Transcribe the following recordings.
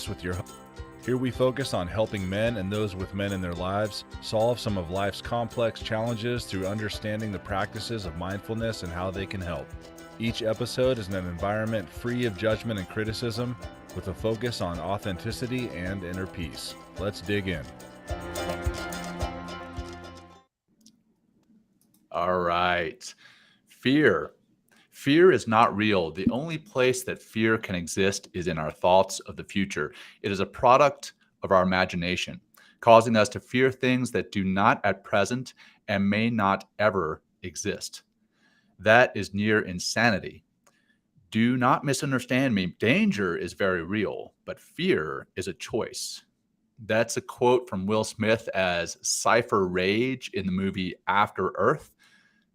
with your host. Here we focus on helping men and those with men in their lives solve some of life's complex challenges through understanding the practices of mindfulness and how they can help. Each episode is in an environment free of judgment and criticism, with a focus on authenticity and inner peace. Let's dig in. All right. Fear. Fear is not real. The only place that fear can exist is in our thoughts of the future. It is a product of our imagination, causing us to fear things that do not at present and may not ever exist. That is near insanity. Do not misunderstand me. Danger is very real, but fear is a choice. That's a quote from Will Smith as Cypher Rage in the movie After Earth.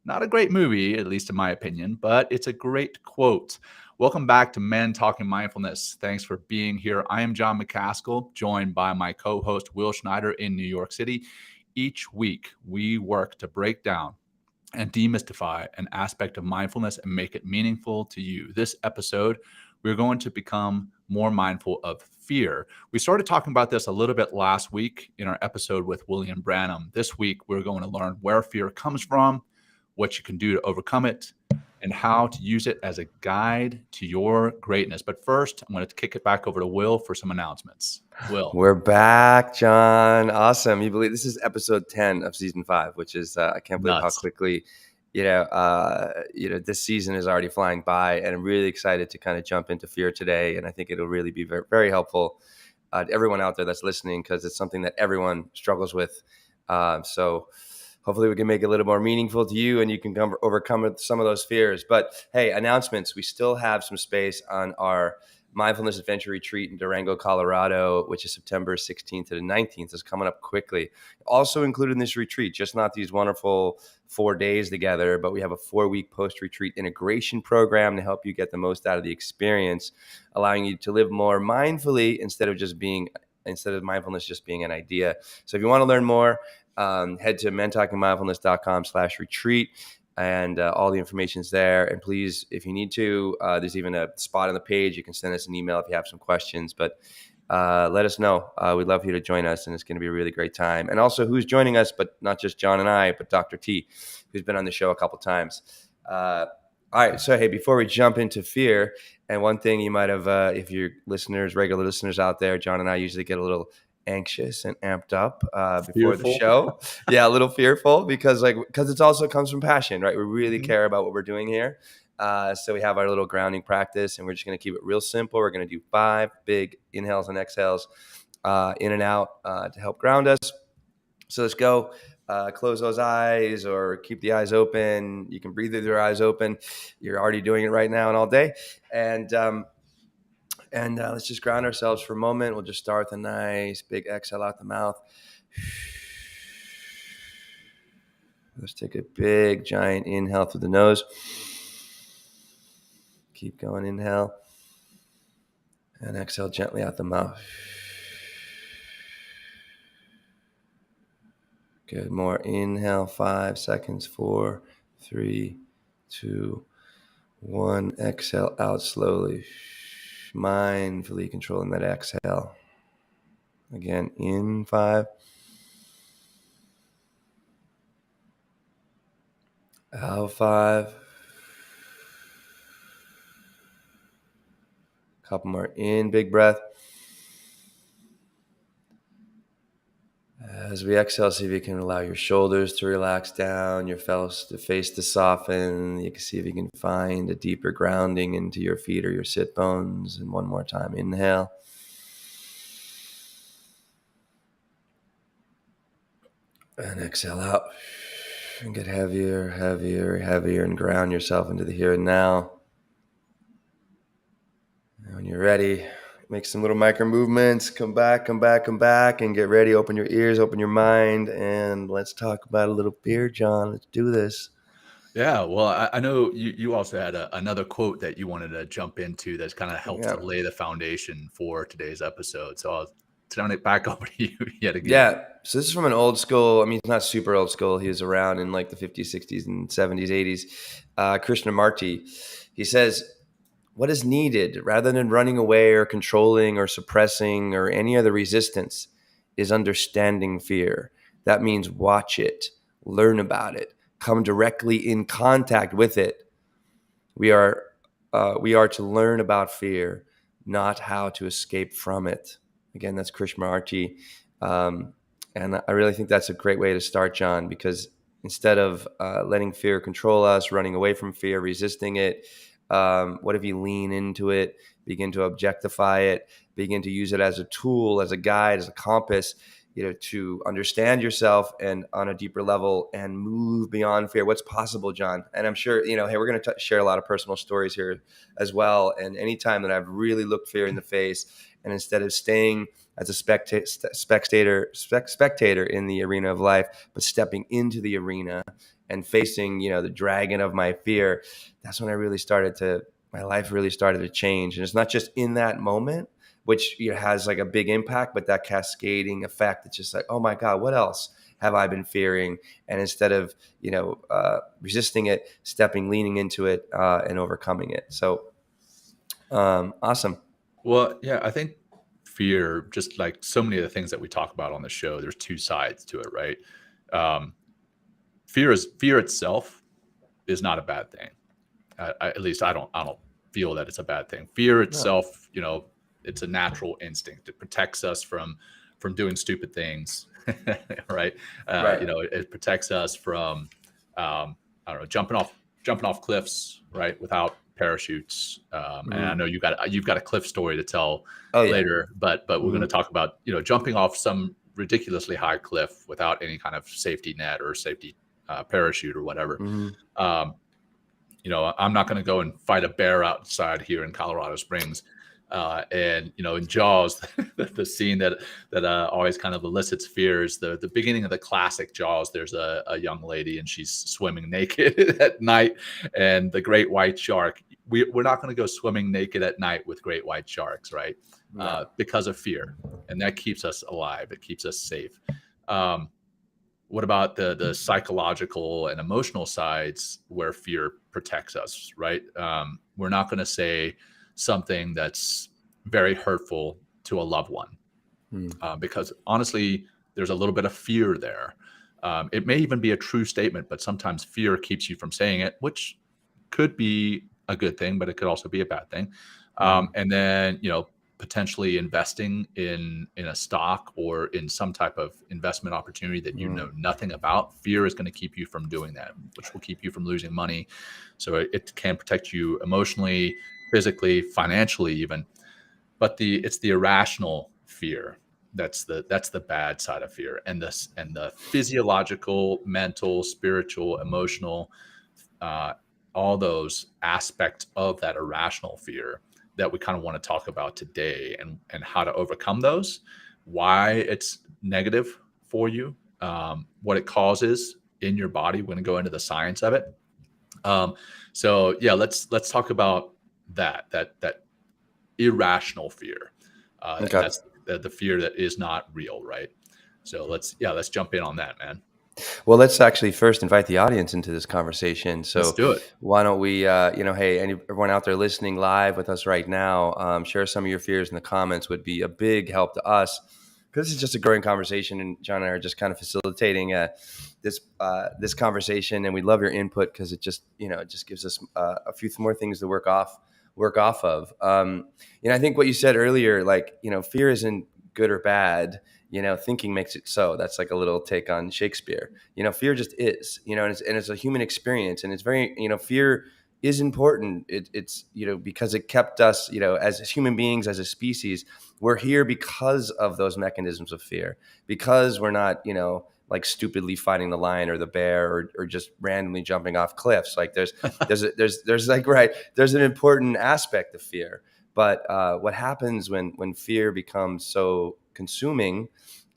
Not a great movie, at least in my opinion, but it's a great quote. Welcome back to Men Talking Mindfulness. Thanks for being here. I am John McCaskill, joined by my co-host Will Schneider in New York City. Each week, we work to break down and demystify an aspect of mindfulness and make it meaningful to you. This episode, we're going to become more mindful of fear. We started talking about this a little bit last week in our episode with William Branham. This week, we're going to learn where fear comes from, what you can do to overcome it, and how to use it as a guide to your greatness. But first, I'm going to kick it back over to Will for some announcements. Will. We're back, John. Awesome. You believe this is episode 10 of season 5, which is I can't believe Nuts. how quickly this season is already flying by, and I'm really excited to kind of jump into fear today. And I think it'll really be very, very helpful to everyone out there that's listening, because it's something that everyone struggles with. So hopefully we can make it a little more meaningful to you, and you can overcome some of those fears. But hey, announcements. We still have some space on our Mindfulness Adventure Retreat in Durango, Colorado, which is September 16th to the 19th. It's coming up quickly. Also included in this retreat, just not these wonderful 4 days together, but we have a 4-week post-retreat integration program to help you get the most out of the experience, allowing you to live more mindfully instead of mindfulness just being an idea. So if you want to learn more, head to mentalkingmindfulness.com/retreat. And all the information is there. And please, if you need to, there's even a spot on the page. You can send us an email if you have some questions. But let us know. We'd love for you to join us, and it's going to be a really great time. And also, who's joining us, but not just John and I, but Dr. T, who's been on the show a couple times. All right. So, hey, before we jump into fear, and one thing you might have, if you're regular listeners out there, John and I usually get a little anxious and amped up before the show. Yeah, a little fearful because it also comes from passion, right? We really care about what we're doing here. So we have our little grounding practice, and we're just going to keep it real simple. We're going to do 5 big inhales and exhales in and out to help ground us. So let's go. Close those eyes or keep the eyes open. You can breathe with your eyes open. You're already doing it right now and all day. And let's just ground ourselves for a moment. We'll just start with a nice big exhale out the mouth. Let's take a big giant inhale through the nose. Keep going, inhale. And exhale gently out the mouth. Good, more. Inhale, 5 seconds, 4, 3, 2, 1. Exhale out slowly. Mindfully controlling that exhale. Again, in 5. Out 5. Couple more. In, big breath. As we exhale, see if you can allow your shoulders to relax down, your face to soften. You can see if you can find a deeper grounding into your feet or your sit bones. And one more time, inhale. And exhale out. And get heavier, heavier, heavier, and ground yourself into the here and now. And when you're ready, make some little micro movements. Come back, and get ready. Open your ears, open your mind, and let's talk about a little fear, John. Let's do this. Yeah, well, I know you also had another quote that you wanted to jump into that's kind of helps to lay the foundation for today's episode. So I'll turn it back over to you yet again. Yeah, so this is from an old school, it's not super old school. He was around in like the 50s, 60s, and 70s, 80s. Krishnamurti. He says, what is needed rather than running away or controlling or suppressing or any other resistance is understanding fear. That means watch it, learn about it, come directly in contact with it. We are to learn about fear, not how to escape from it. Again, that's Krishnamurti. And I really think that's a great way to start, John, because instead of letting fear control us, running away from fear, resisting it, what if you lean into it, begin to objectify it, begin to use it as a tool, as a guide, as a compass, to understand yourself and on a deeper level and move beyond fear. What's possible, John? And I'm sure, hey, we're going to share a lot of personal stories here as well. And anytime that I've really looked fear in the face, and instead of staying as a spectator in the arena of life, but stepping into the arena and facing, the dragon of my fear, that's when my life really started to change. And it's not just in that moment, which has like a big impact, but that cascading effect, it's just like, oh my God, what else have I been fearing? And instead of, resisting it, leaning into it, and overcoming it. So, awesome. Well, yeah, I think fear, just like so many of the things that we talk about on the show, there's two sides to it, right? Fear itself is not a bad thing. At least I don't feel that it's a bad thing. Fear itself, it's a natural instinct. It protects us from doing stupid things, right? Right. It protects us from, I don't know, jumping off cliffs, right, without parachutes. And I know you've got a cliff story to tell later, but we're going to talk about, jumping off some ridiculously high cliff without any kind of safety net or safety parachute or whatever. I'm not going to go and fight a bear outside here in Colorado Springs. And in Jaws, the scene that always kind of elicits fear is the beginning of the classic Jaws. There's a young lady and she's swimming naked at night, and the great white shark. We're not going to go swimming naked at night with great white sharks, right? Because of fear, and that keeps us alive. It keeps us safe. What about the psychological and emotional sides where fear protects us, right? We're not going to say something that's very hurtful to a loved one, because honestly, there's a little bit of fear there. It may even be a true statement, but sometimes fear keeps you from saying it, which could be a good thing, but it could also be a bad thing. And then, potentially investing in a stock or in some type of investment opportunity that you know nothing about, fear is going to keep you from doing that, which will keep you from losing money. So it can protect you emotionally, physically, financially even. But it's the irrational fear that's the bad side of fear, and the physiological, mental, spiritual, emotional, all those aspects of that irrational fear that we kind of want to talk about today, and how to overcome those, why it's negative for you, what it causes in your body. We're going to go into the science of it. So yeah, let's talk about that irrational fear. That's the fear that is not real, right? So let's jump in on that, man. Well, let's actually first invite the audience into this conversation. So let's do it. Why don't we, hey, everyone out there listening live with us right now, share some of your fears in the comments. Would be a big help to us, because this is just a growing conversation, and John and I are just kind of facilitating this conversation, and we love your input because it just gives us a few more things to work off of. I think what you said earlier, fear isn't good or bad. Thinking makes it so. That's like a little take on Shakespeare. Fear just is. And it's a human experience, and it's very. Fear is important. It's because it kept us. As human beings, as a species, we're here because of those mechanisms of fear. Because we're not, like stupidly fighting the lion or the bear, or just randomly jumping off cliffs. Like there's an important aspect of fear. But what happens when fear becomes so consuming,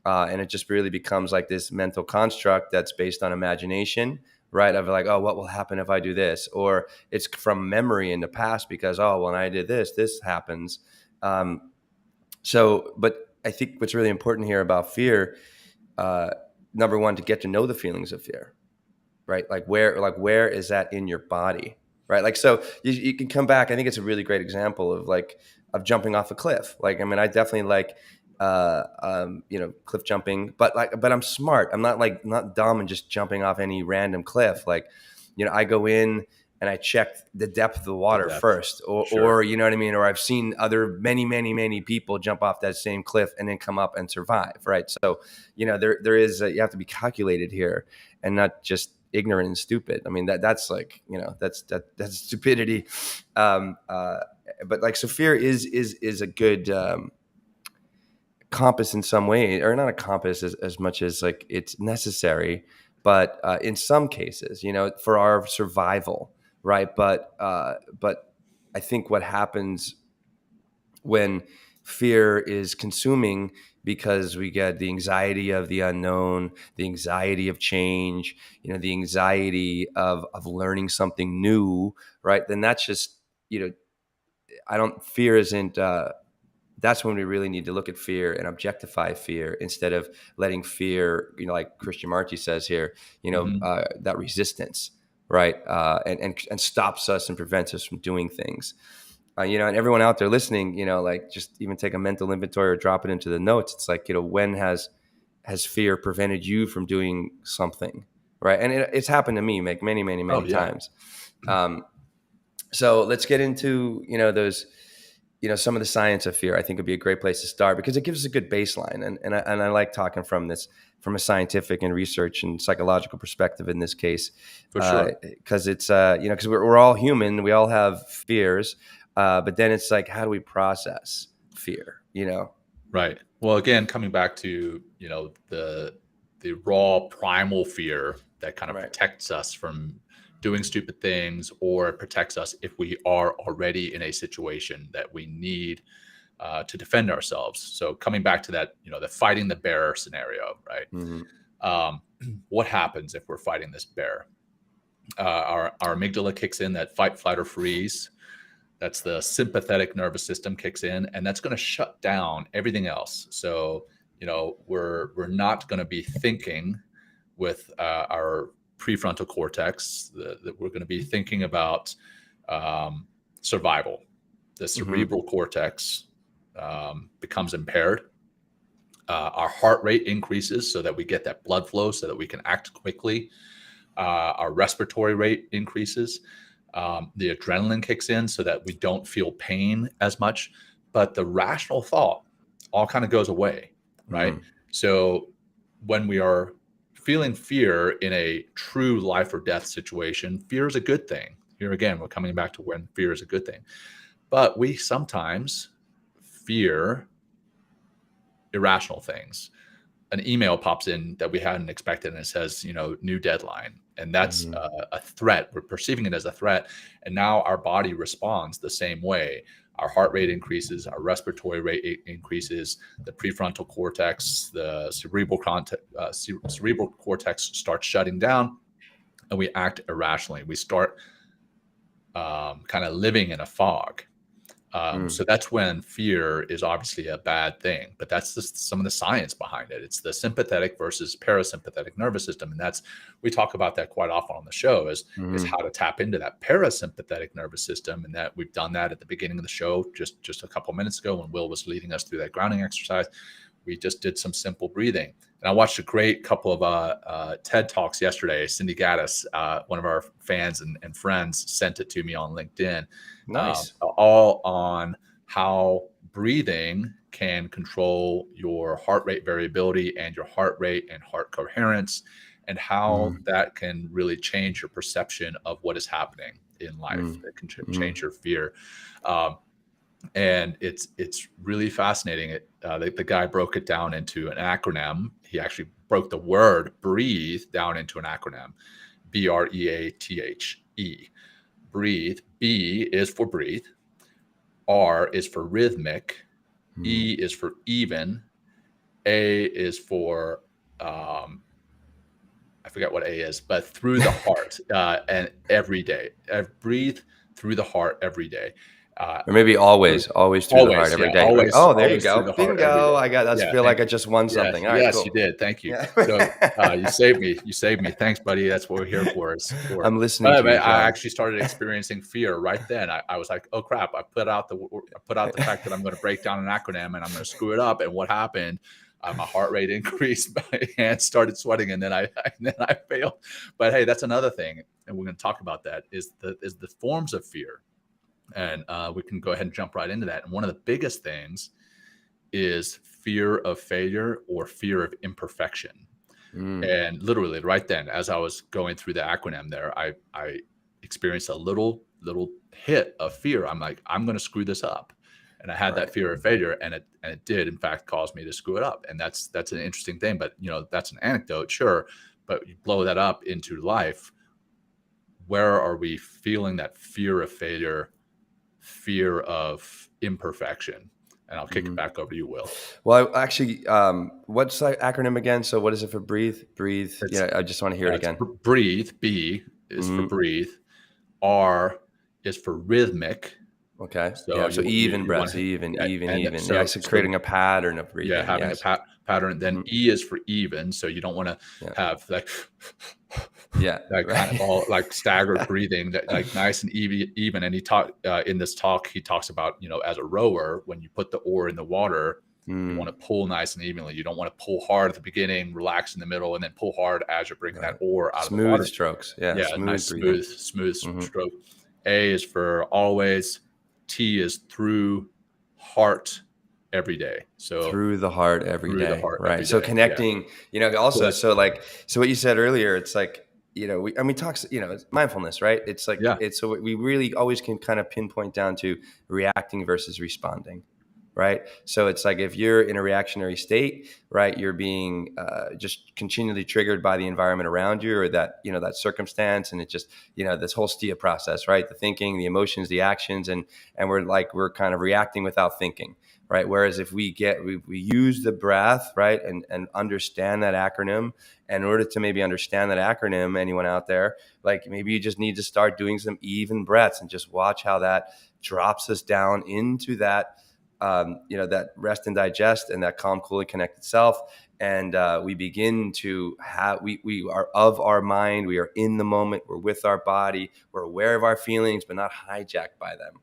and it just really becomes like this mental construct that's based on imagination, right? Of like, oh, what will happen if I do this? Or it's from memory in the past because, oh, when I did this happens. But I think what's really important here about fear, number one, to get to know the feelings of fear, right? Like where is that in your body, right? Like, so you can come back. I think it's a really great example of jumping off a cliff. Like, I mean, I definitely like, cliff jumping, but I'm smart. I'm not dumb and just jumping off any random cliff. Like, I go in and I check the depth of the water first, or you know what I mean? Or I've seen other many people jump off that same cliff and then come up and survive. Right. So, there is, you have to be calculated here and not just ignorant and stupid. I mean, that's like, that's stupidity. But like, so fear is a good, compass in some way, or not a compass as much as like it's necessary, but in some cases, for our survival, right? But I think what happens when fear is consuming, because we get the anxiety of the unknown, the anxiety of change, the anxiety of learning something new, right? Then that's just, fear isn't, that's when we really need to look at fear and objectify fear, instead of letting fear, like Christian Marty says here, that resistance, right? And stops us and prevents us from doing things. And everyone out there listening, like, just even take a mental inventory or drop it into the notes. It's like, when has fear prevented you from doing something, right? And it's happened to me, like, many times. So let's get into, those, some of the science of fear. I think would be a great place to start, because it gives us a good baseline. And I like talking from a scientific and research and psychological perspective in this case. For sure. Because it's, because we're all human. We all have fears. But then it's like, how do we process fear, Right. Well, again, coming back to, the raw primal fear that kind of protects us from doing stupid things, or protects us if we are already in a situation that we need to defend ourselves. So coming back to that, the fighting the bear scenario, right? Mm-hmm. What happens if we're fighting this bear? Our amygdala kicks in, that fight, flight, or freeze. That's the sympathetic nervous system kicks in, and that's going to shut down everything else. So, we're not going to be thinking with our prefrontal cortex. That we're going to be thinking about survival. The cerebral cortex becomes impaired. Our heart rate increases so that we get that blood flow, so that we can act quickly. Our respiratory rate increases. The adrenaline kicks in so that we don't feel pain as much, but the rational thought all kind of goes away, right? So when we are feeling fear in a true life or death situation, fear is a good thing. Here again, we're coming back to when fear is a good thing. But we sometimes fear irrational things. An email pops in that we hadn't expected, and it says, new deadline. And that's a threat. We're perceiving it as a threat. And now our body responds the same way. Our heart rate increases, our respiratory rate increases, the prefrontal cortex, the cerebral cortex starts shutting down, and we act irrationally. We start kind of living in a fog. So that's when fear is obviously a bad thing, but that's just some of the science behind it. It's the sympathetic versus parasympathetic nervous system. And we talk about that quite often on the show is how to tap into that parasympathetic nervous system. And that we've done that at the beginning of the show, just a couple minutes ago when Will was leading us through that grounding exercise. We just did some simple breathing. And I watched a great couple of TED Talks yesterday. Cindy Gaddis, one of our fans and friends, sent it to me on LinkedIn. Nice. All on how breathing can control your heart rate variability and your heart rate and heart coherence, and how that can really change your perception of what is happening in life. It can change your fear. And it's really fascinating. The guy broke it down into an acronym. He actually broke the word breathe down into an acronym, BREATHE. Breathe. B is for breathe. R is for rhythmic. E is for even. A is for, I forget what A is, but through the heart and every day. Breathe through the heart every day. Or maybe always through the heart Always, every yeah, day. Right. Oh, there you always through go. the heart every Bingo. day. I got, that's Yeah, feel thank like I just won yes, something. All right, yes, you cool. did. Thank you. Yeah. So you saved me. You saved me. Thanks, buddy. That's what we're here for. Is for. I'm listening to But you, I John. actually started experiencing fear right then. I was like, oh crap! I put out the fact that I'm going to break down an acronym and I'm going to screw it up. And what happened? My heart rate increased, my hands started sweating, and then I failed. But hey, that's another thing, and we're going to talk about that. Is the forms of fear, and we can go ahead and jump right into that. And one of the biggest things is fear of failure or fear of imperfection. And literally right then, as I was going through the acronym there, I experienced a little hit of fear. I'm like, I'm going to screw this up. And I had that fear of failure, and it did in fact cause me to screw it up. And that's an interesting thing. But that's an anecdote, sure. But you blow that up into life. Where are we feeling that fear of failure, fear of imperfection? And I'll kick it back over to you, Will. Well, actually, what's the acronym again? So what is it for breathe? Breathe. It's, Yeah, I just want to hear it again. Breathe. B is for breathe. R is for rhythmic. Okay. So yeah. So even breaths, even. So, yeah. So creating a pattern of breathing. Yeah, having a pattern. Then E is for even. So you don't want to have like that kind of all like staggered breathing, that like nice and even. And he talked in this talk, he talks about, as a rower, when you put the oar in the water, you want to pull nice and evenly. You don't want to pull hard at the beginning, relax in the middle, and then pull hard as you're bringing that oar out of the water. Smooth strokes. Yeah. Nice, breathing. smooth stroke. A is for always. T is through heart every day. So through the heart every day. Right. So day. connecting, also, so what you said earlier, it's like, talks, it's mindfulness, right? It's like, so we really always can kind of pinpoint down to reacting versus responding. Right. So it's like, if you're in a reactionary state, right, you're being just continually triggered by the environment around you, or that, that circumstance. And it just, this whole STIA process, right? The thinking, the emotions, the actions, and we're kind of reacting without thinking. Right. Whereas if we use the breath, right, and understand that acronym, and in order to maybe understand that acronym, anyone out there, like maybe you just need to start doing some even breaths and just watch how that drops us down into that, that rest and digest and that calm, cool, and connected self. And we begin to have, we are of our mind, we are in the moment, we're with our body, we're aware of our feelings, but not hijacked by them.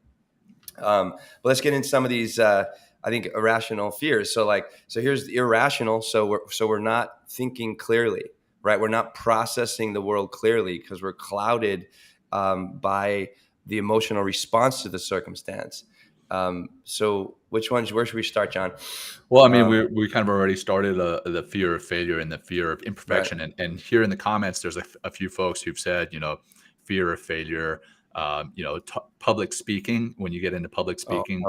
But let's get into some of these, I think, irrational fears. So here's the irrational. So we're not thinking clearly, right? We're not processing the world clearly because we're clouded by the emotional response to the circumstance. So where should we start, John? Well, I mean, we kind of already started the fear of failure and the fear of imperfection. Right. And here in the comments, there's a few folks who've said, fear of failure, public speaking. When you get into public speaking,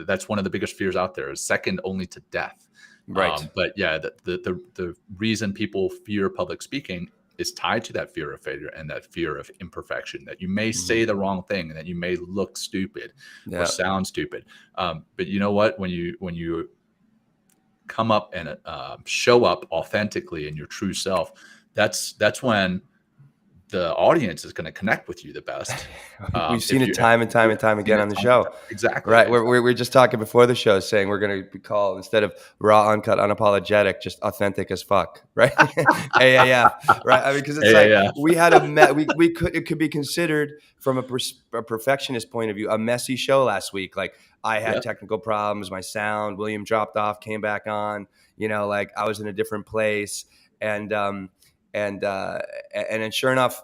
that's one of the biggest fears out there, is second only to death. Right. But yeah, the reason people fear public speaking is tied to that fear of failure and that fear of imperfection, that you may say the wrong thing and that you may look stupid or sound stupid. But you know what? When you come up and show up authentically in your true self, that's when the audience is going to connect with you the best. We've seen it time and time again on the show. Exactly. Right. We're just talking before the show, saying we're going to be called, instead of raw, uncut, unapologetic, just authentic as fuck. Right. AAF. Right. I mean, because it's like we had it could be considered from a perfectionist point of view, a messy show last week. Like, I had technical problems, my sound, William dropped off, came back on, like I was in a different place. And then sure enough,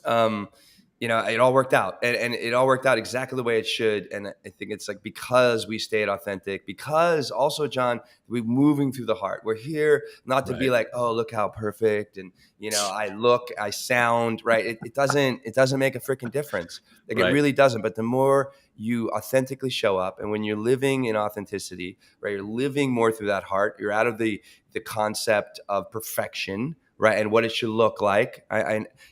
it all worked out, and it all worked out exactly the way it should. And I think it's like, because we stayed authentic, because also, John, we're moving through the heart. We're here not to be like, oh, look how perfect. And, I sound right. It doesn't make a freaking difference. Like, it really doesn't. But the more you authentically show up, and when you're living in authenticity, right, you're living more through that heart, you're out of the concept of perfection, right, and what it should look like.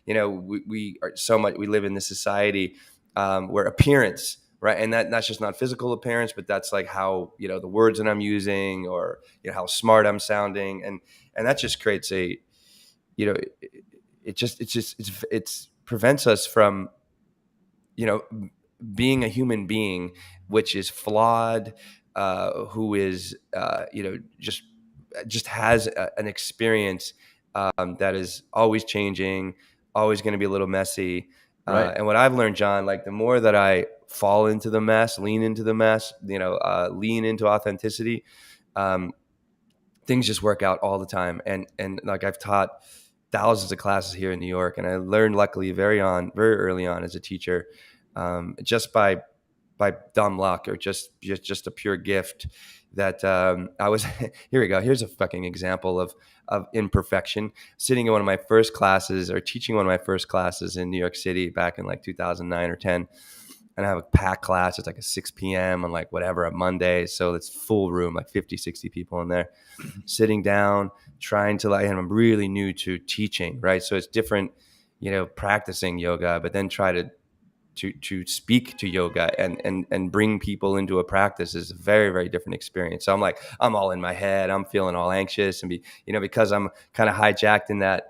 We are so much. We live in this society where appearance, right, and that's just not physical appearance, but that's like how the words that I'm using, or how smart I'm sounding, and that just creates a, it prevents us from being a human being, which is flawed, who is, just has an experience that is always changing, always going to be a little messy. Right. And what I've learned, John, like the more that I fall into the mess, lean into the mess, lean into authenticity, things just work out all the time. And like I've taught thousands of classes here in New York, and I learned luckily very early on as a teacher, just by dumb luck or just a pure gift that I was here we go. Here's a fucking example of imperfection. Sitting in one of my first classes or teaching one of my first classes in New York City back in like 2009 or 10. And I have a packed class. It's like a 6 p.m. on like whatever, a Monday. So it's full room, like 50, 60 people in there, sitting down, trying to and I'm really new to teaching, right? So it's different, practicing yoga, but then try to speak to yoga and bring people into a practice is a very, very different experience. So I'm all in my head. I'm feeling all anxious and because I'm kind of hijacked in that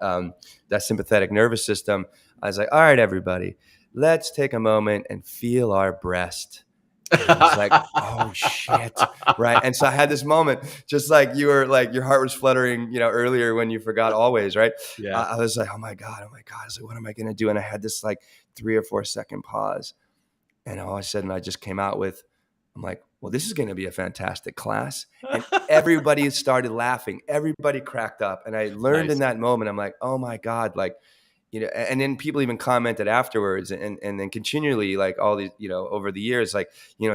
sympathetic nervous system. I was like, all right, everybody, let's take a moment and feel our breast. And I was like, oh shit. Right. And so I had this moment, just like you were like, your heart was fluttering, earlier when you forgot always. Right. Yeah. I was like, oh my God. I was like, what am I going to do? And I had this like 3 or 4 second pause. And all of a sudden I just came out with, I'm like, well, this is going to be a fantastic class. And everybody started laughing. Everybody cracked up. And I learned in that moment, I'm like, oh my God, like, and then people even commented afterwards and then continually, like all these, over the years, like,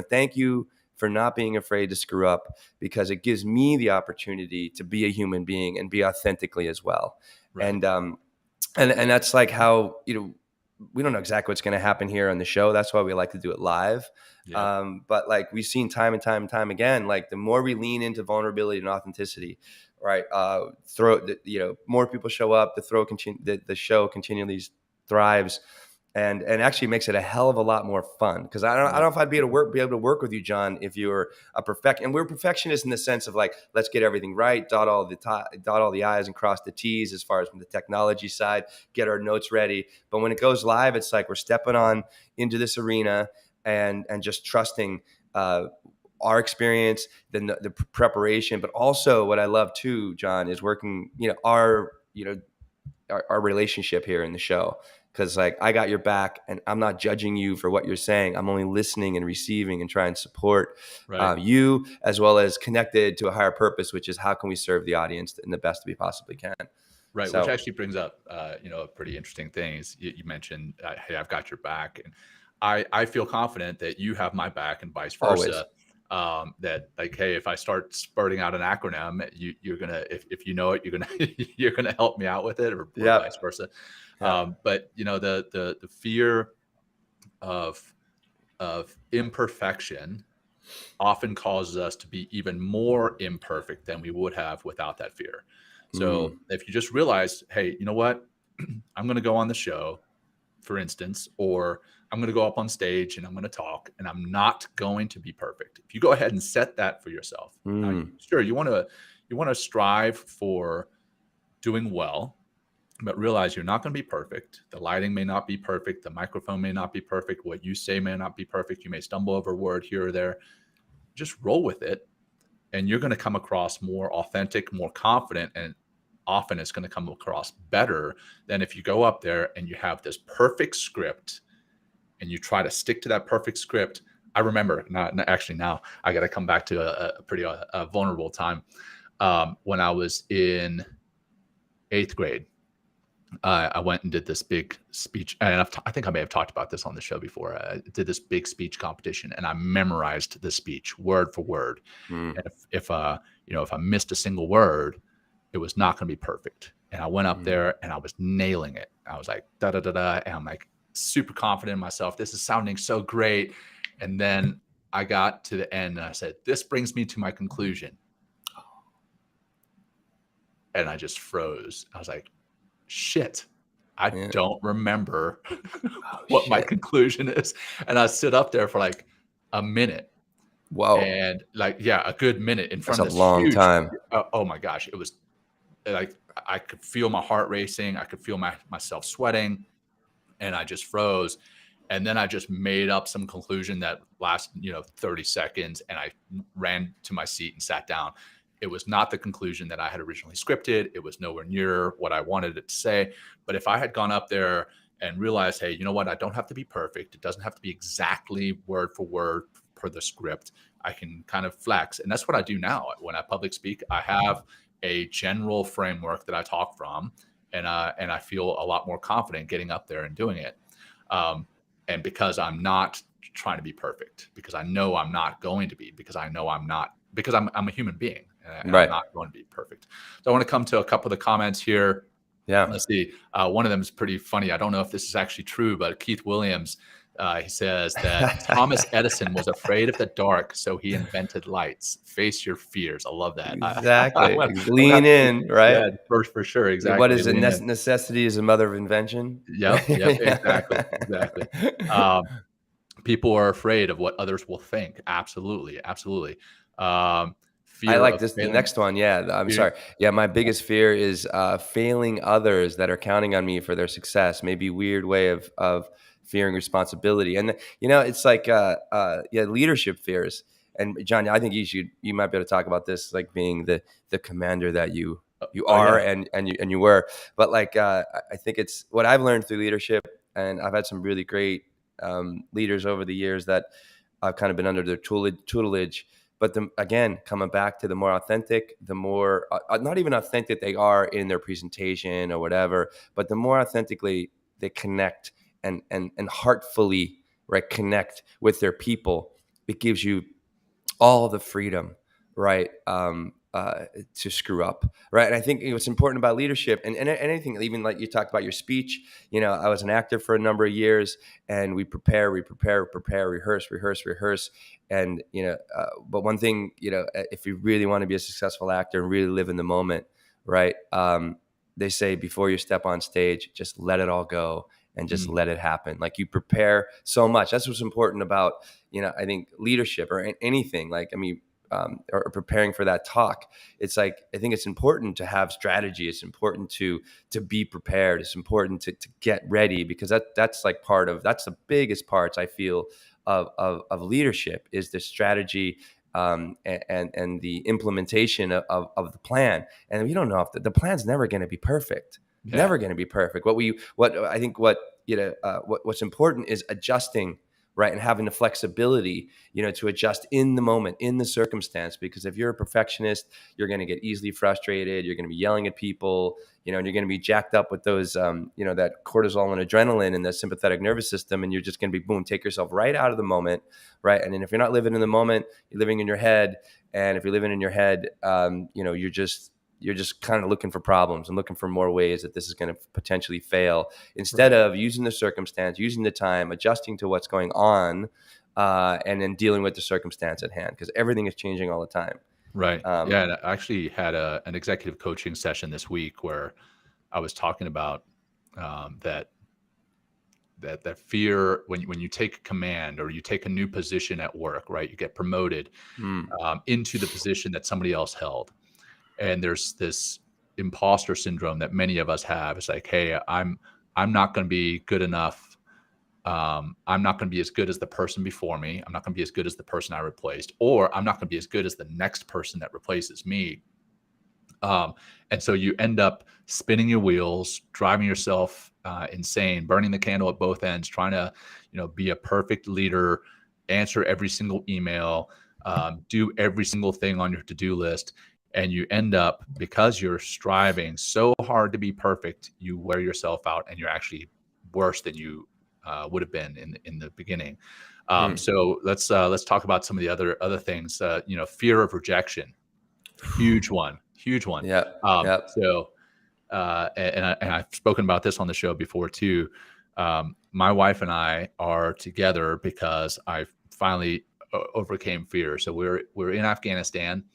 thank you for not being afraid to screw up, because it gives me the opportunity to be a human being and be authentically as well. Right. And that's like how, we don't know exactly what's going to happen here on the show. That's why we like to do it live. Yeah. But like we've seen time and time again, like the more we lean into vulnerability and authenticity, right? More people show up. The show continually thrives, and actually makes it a hell of a lot more fun. Because I don't know if I'd be able to work with you, John, if you were a perfect. And we're perfectionists in the sense of like, let's get everything right, dot all the I's and cross the T's as far as from the technology side, get our notes ready. But when it goes live, it's like we're stepping on into this arena and just trusting our experience, then the preparation, but also what I love too, John, is working, our relationship here in the show. Cause like I got your back and I'm not judging you for what you're saying. I'm only listening and receiving and trying to support you, as well as connected to a higher purpose, which is how can we serve the audience in the best we possibly can. Right. So, which actually brings up, a pretty interesting thing is you mentioned, hey, I've got your back, and I feel confident that you have my back and vice versa. Always. That like, hey, if I start spurting out an acronym, you're gonna, if you know it, you're gonna help me out with it, or vice versa. But the fear of imperfection often causes us to be even more imperfect than we would have without that fear. So if you just realize, hey, you know what, I'm going to go on the show, for instance, or I'm going to go up on stage and I'm going to talk, and I'm not going to be perfect. If you go ahead and set that for yourself, sure, you want to strive for doing well, but realize you're not going to be perfect. The lighting may not be perfect. The microphone may not be perfect. What you say may not be perfect. You may stumble over a word here or there. Just roll with it, and you're going to come across more authentic, more confident, and often it's going to come across better than if you go up there and you have this perfect script and you try to stick to that perfect script. I remember now I got to come back to a pretty vulnerable time when I was in 8th grade. I went and did this big speech, and I think I may have talked about this on the show before. I did this big speech competition, and I memorized the speech word for word. And if I missed a single word, it was not going to be perfect. And I went up there and I was nailing it. I was like, da da da da, and I'm like super confident in myself. This is sounding so great. And then I got to the end and I said, "This brings me to my conclusion." And I just froze. I was like, shit, I don't remember what my conclusion is. And I stood up there for like a minute. Whoa. And like, a good minute in front of this long time. Oh my gosh. It was like, I could feel my heart racing. I could feel myself sweating, and I just froze. And then I just made up some conclusion that lasted, 30 seconds, and I ran to my seat and sat down. It was not the conclusion that I had originally scripted. It was nowhere near what I wanted it to say. But if I had gone up there and realized, hey, you know what? I don't have to be perfect. It doesn't have to be exactly word for word per the script. I can kind of flex. And that's what I do now. When I public speak, I have a general framework that I talk from, and I feel a lot more confident getting up there and doing it. And because I'm not trying to be perfect, because I know I'm not going to be, because I know I'm not, because I'm a human being, and Right. I'm not going to be perfect. So I want to come to a couple of the comments here. Yeah. Let's see. One of them is pretty funny. I don't know if this is actually true, but Keith Williams, he says that Thomas Edison was afraid of the dark, so he invented lights. Face your fears. I love that. Exactly. Lean in, right? Yeah, for sure. Exactly. What is a Lean in. necessity is a mother of invention? Yep. Exactly. People are afraid of what others will think. Absolutely. Fear I like of this. The failing. next one. Yeah. I'm Fear- sorry. Yeah. My biggest fear is failing others that are counting on me for their success. Maybe weird way of fearing responsibility. And, it's like, leadership fears. And John, I think you might be able to talk about this, like being the commander that you are, yeah. and you were, but like, I think it's what I've learned through leadership, and I've had some really great leaders over the years that I've kind of been under their tutelage. But again, coming back to the more authentic, the more not even authentic they are in their presentation or whatever, but the more authentically they connect and heartfully, right, connect with their people, it gives you all the freedom, right, to screw up, right? And I think what's important about leadership and anything, even like you talked about your speech. I was an actor for a number of years, and we prepare, rehearse, and but one thing, if you really want to be a successful actor and really live in the moment, right? They say before you step on stage, just let it all go and just let it happen. Like, you prepare so much. That's what's important about, I think leadership or anything, like, or preparing for that talk. It's like, I think it's important to have strategy. It's important to be prepared. It's important to get ready, because that's like that's the biggest parts I feel of leadership, is the strategy and the implementation of the plan. And we don't know if the plan's never going to be perfect. Yeah. Never going to be perfect. What's important is adjusting, right, and having the flexibility, to adjust in the moment, in the circumstance. Because if you're a perfectionist, you're going to get easily frustrated. You're going to be yelling at people, and you're going to be jacked up with those, that cortisol and adrenaline and the sympathetic nervous system, and you're just going to be, boom, take yourself right out of the moment, right? And then if you're not living in the moment, you're living in your head. And if you're living in your head, you're just kind of looking for problems and looking for more ways that this is going to potentially fail, instead of using the circumstance, using the time, adjusting to what's going on, and then dealing with the circumstance at hand, because everything is changing all the time. Right. Yeah. And I actually had an executive coaching session this week where I was talking about that fear when you take command, or you take a new position at work, right? You get promoted into the position that somebody else held. And there's this imposter syndrome that many of us have. It's like, hey, I'm not going to be good enough. I'm not going to be as good as the person before me. I'm not going to be as good as the person I replaced, or I'm not going to be as good as the next person that replaces me. And so you end up spinning your wheels, driving yourself insane, burning the candle at both ends, trying to, be a perfect leader, answer every single email, do every single thing on your to-do list. And you end up, because you're striving so hard to be perfect, you wear yourself out, and you're actually worse than you would have been in the beginning. So let's talk about some of the other things. Fear of rejection, huge one. Yeah. So, and I've spoken about this on the show before too. My wife and I are together because I finally overcame fear. So we're in Afghanistan.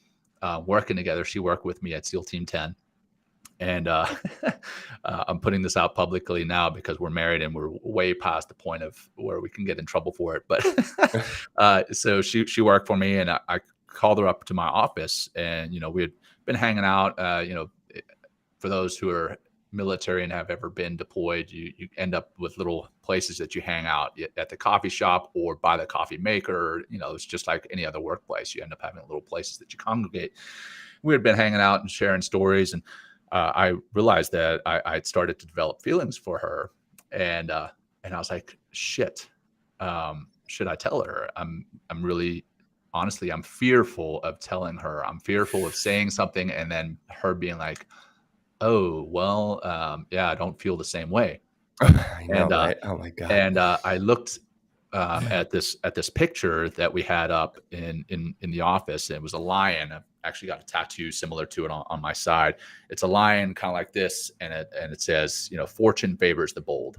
Working together. She worked with me at SEAL Team 10. And I'm putting this out publicly now because we're married and we're way past the point of where we can get in trouble for it. But so she worked for me, and I called her up to my office, and, we had been hanging out, for those who are military and have ever been deployed, you end up with little places that you hang out at the coffee shop or by the coffee maker. It's just like any other workplace. You end up having little places that you congregate. We had been hanging out and sharing stories, and I realized that I'd started to develop feelings for her, and I was like, shit, should I tell her? I'm really, honestly, I'm fearful of telling her. I'm fearful of saying something and then her being like, oh, well, yeah, I don't feel the same way. I know, And right? Oh my God. I looked at this picture that we had up in the office. It was a lion. I've actually got a tattoo similar to it on my side. It's a lion, kind of like this, and it says, fortune favors the bold.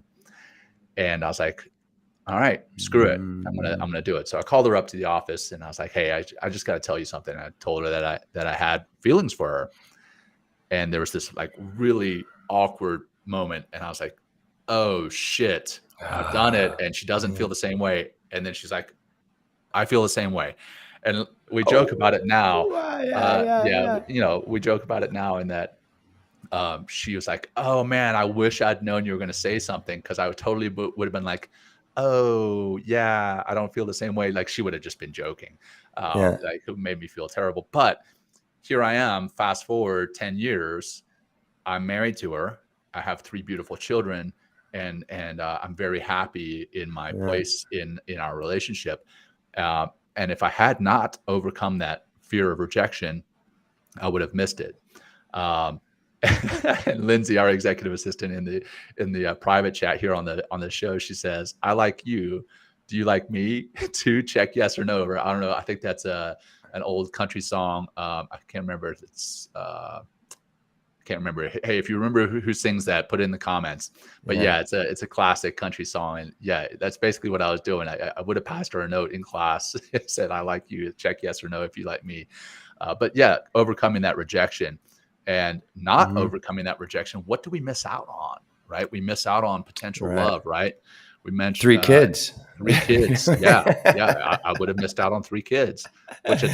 And I was like, all right, screw it. I'm gonna do it. So I called her up to the office, and I was like, hey, I just got to tell you something. I told her that I had feelings for her. And there was this like really awkward moment. And I was like, oh shit, I've done it. And she doesn't feel the same way. And then she's like, I feel the same way. And we joke about it now. We joke about it now in that she was like, oh man, I wish I'd known you were going to say something, because I would totally would have been like, oh yeah, I don't feel the same way. Like she would have just been joking. Like it made me feel terrible. But here I am, fast forward 10 years, I'm married to her. I have 3 beautiful children, and I'm very happy in my place in our relationship. And if I had not overcome that fear of rejection, I would have missed it. And Lindsay, our executive assistant in the private chat here on the show, she says, I like you. Do you like me too? Check yes or no. Or I don't know. I think that's an old country song. I can't remember if it's can't remember. Hey, if you remember who sings that, put it in the comments. But yeah, it's a classic country song. And yeah, that's basically what I was doing. I would have passed her a note in class. It said, I like you. Check yes or no if you like me. But yeah, overcoming that rejection and not overcoming that rejection. What do we miss out on? Right? We miss out on potential love, right? We mentioned 3 kids. 3 kids. Yeah. I would have missed out on 3 kids, which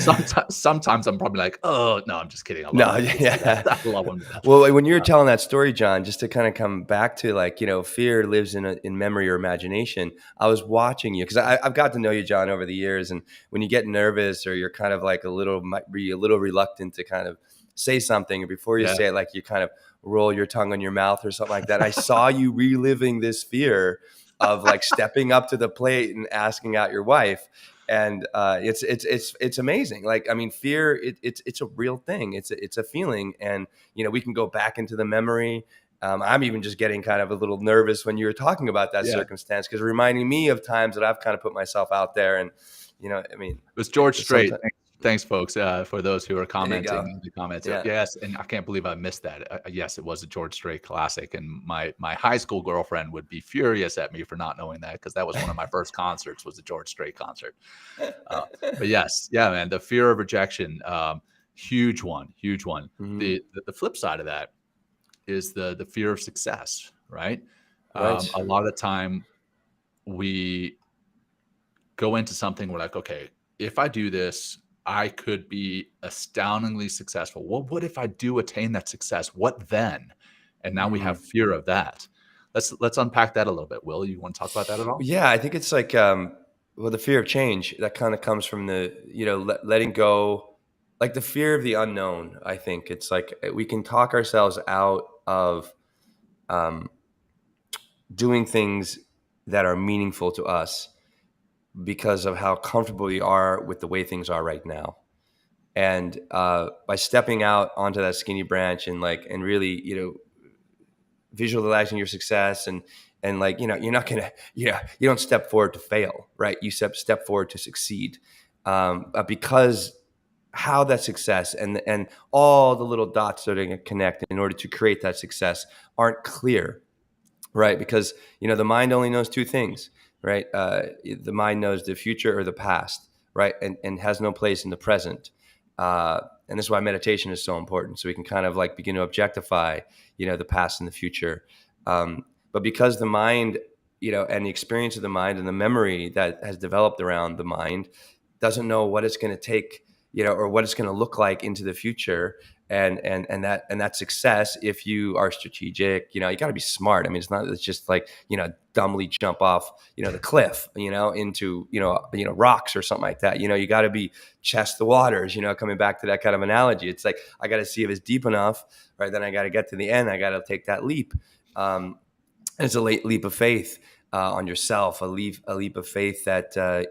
sometimes I'm probably like, oh no, I'm just kidding. I love them. Well, when you were telling that story, John, just to kind of come back to like, fear lives in memory or imagination. I was watching you because I've got to know you, John, over the years. And when you get nervous or you're kind of like might be a little reluctant to kind of say something, or before you say it, like you kind of roll your tongue on your mouth or something like that. I saw you reliving this fear of like stepping up to the plate and asking out your wife. And it's amazing. Like, I mean, fear, it's a real thing. It's a feeling. And, we can go back into the memory. I'm even just getting kind of a little nervous when you were talking about that circumstance, because reminding me of times that I've kind of put myself out there. And, it was George Strait. Thanks, folks, for those who are commenting in the comments. Yeah. Yes, and I can't believe I missed that. Yes, it was a George Strait classic, and my high school girlfriend would be furious at me for not knowing that, because that was one of my first concerts, was the George Strait concert. But yes, man, the fear of rejection, huge one. Mm-hmm. The flip side of that is the fear of success, right? A lot of the time we go into something, we're like, okay, if I do this, I could be astoundingly successful. Well, what if I do attain that success? What then? And now we have fear of that. Let's unpack that a little bit. Will, you want to talk about that at all? Yeah, I think it's like, the fear of change that kind of comes from the, letting go, like the fear of the unknown. I think it's like we can talk ourselves out of doing things that are meaningful to us because of how comfortable we are with the way things are right now. And by stepping out onto that skinny branch and really, visualizing your success and like, you're not going to, you don't step forward to fail, right? You step forward to succeed, because how that success and all the little dots that are going to connect in order to create that success aren't clear, right? Because, the mind only knows 2 things. Right. The mind knows the future or the past, right. And has no place in the present. And this is why meditation is so important. So we can kind of like begin to objectify, the past and the future. But because the mind, and the experience of the mind and the memory that has developed around the mind doesn't know what it's going to take, or what it's going to look like into the future. And that success, if you are strategic, you got to be smart. I mean, it's just like, dumbly jump off, the cliff, into, rocks or something like that. You got to be chest the waters, coming back to that kind of analogy. It's like, I got to see if it's deep enough, right? Then I got to get to the end. I got to take that leap. It's a late leap of faith on yourself, a leap of faith that,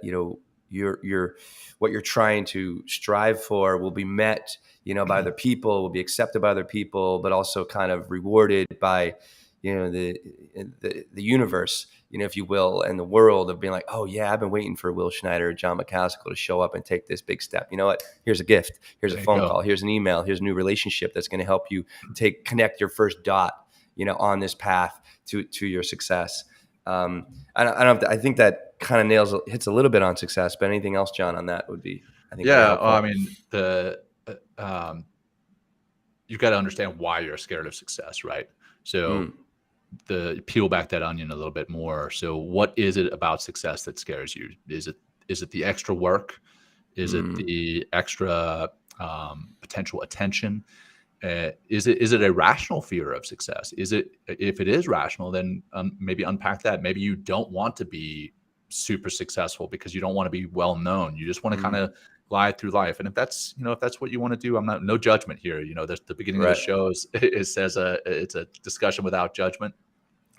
you're what you're trying to strive for will be met, by other people, will be accepted by other people, but also kind of rewarded by, the universe, if you will, and the world, of being like, oh yeah, I've been waiting for Will Schneider or John McCaskill to show up and take this big step. You know what? Here's a gift. Here's a phone call. Here's an email. Here's a new relationship that's going to help you connect your first dot, on this path to your success. I think that kind of hits a little bit on success, but anything else, John, on that would be, I think. Yeah. Well, I mean, you've got to understand why you're scared of success, right? So peel back that onion a little bit more. So what is it about success that scares you? Is it the extra work? Is it the extra potential attention? Is it a rational fear of success? If it is rational, then maybe unpack that. Maybe you don't want to be super successful because you don't want to be well known. You just want to kind of glide through life. And if that's what you want to do, no judgment here. The beginning of the show it says it's a discussion without judgment.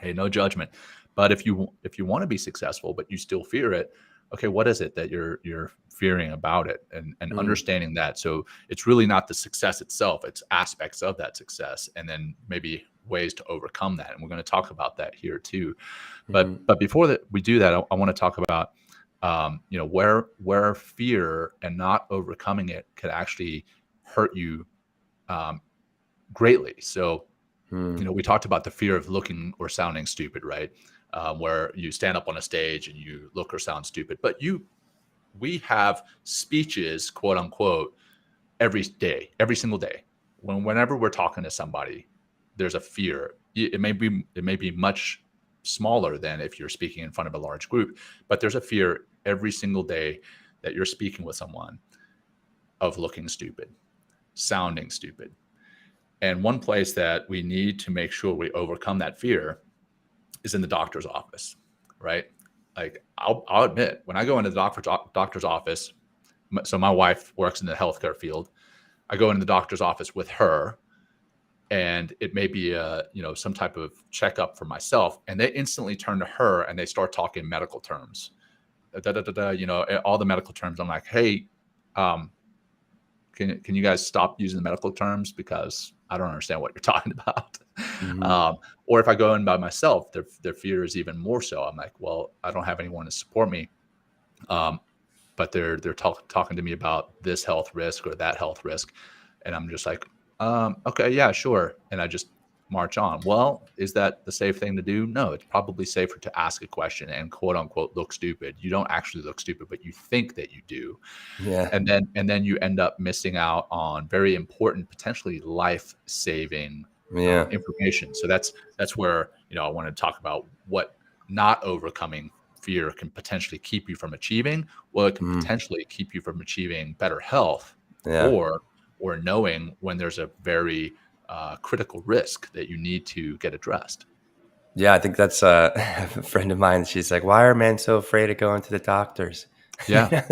Hey, no judgment. But if you want to be successful, but you still fear it, okay, what is it that you're fearing about it, and understanding that. So it's really not the success itself, it's aspects of that success, and then maybe ways to overcome that. And we're going to talk about that here too. But before that, we do that, I want to talk about, where fear and not overcoming it could actually hurt you greatly. So, we talked about the fear of looking or sounding stupid, right? Where you stand up on a stage and you look or sound stupid, but we have speeches, quote unquote, every day, every single day. Whenever we're talking to somebody, there's a fear. It may be much smaller than if you're speaking in front of a large group, but there's a fear every single day that you're speaking with someone of looking stupid, sounding stupid. And one place that we need to make sure we overcome that fear is in the doctor's office, right? Like I'll admit, when I go into the doctor's office, so my wife works in the healthcare field, I go into the doctor's office with her, and it may be some type of checkup for myself, and they instantly turn to her and they start talking medical terms, all the medical terms. I'm like, hey, can you guys stop using the medical terms, because I don't understand what you're talking about. Or if I go in by myself, their fear is even more so. I'm like, well, I don't have anyone to support me. But they're talking to me about this health risk or that health risk. And I'm just like, okay, yeah, sure. And I just march on. Well, is that the safe thing to do? No, it's probably safer to ask a question and quote unquote look stupid. You don't actually look stupid, but you think that you do. Yeah. And then you end up missing out on very important, potentially life-saving information. So that's where, I want to talk about what not overcoming fear can potentially keep you from achieving. Well, it can potentially keep you from achieving better health, or knowing when there's a very critical risk that you need to get addressed. Yeah, I think that's a friend of mine. She's like, why are men so afraid of going to the doctors? Yeah.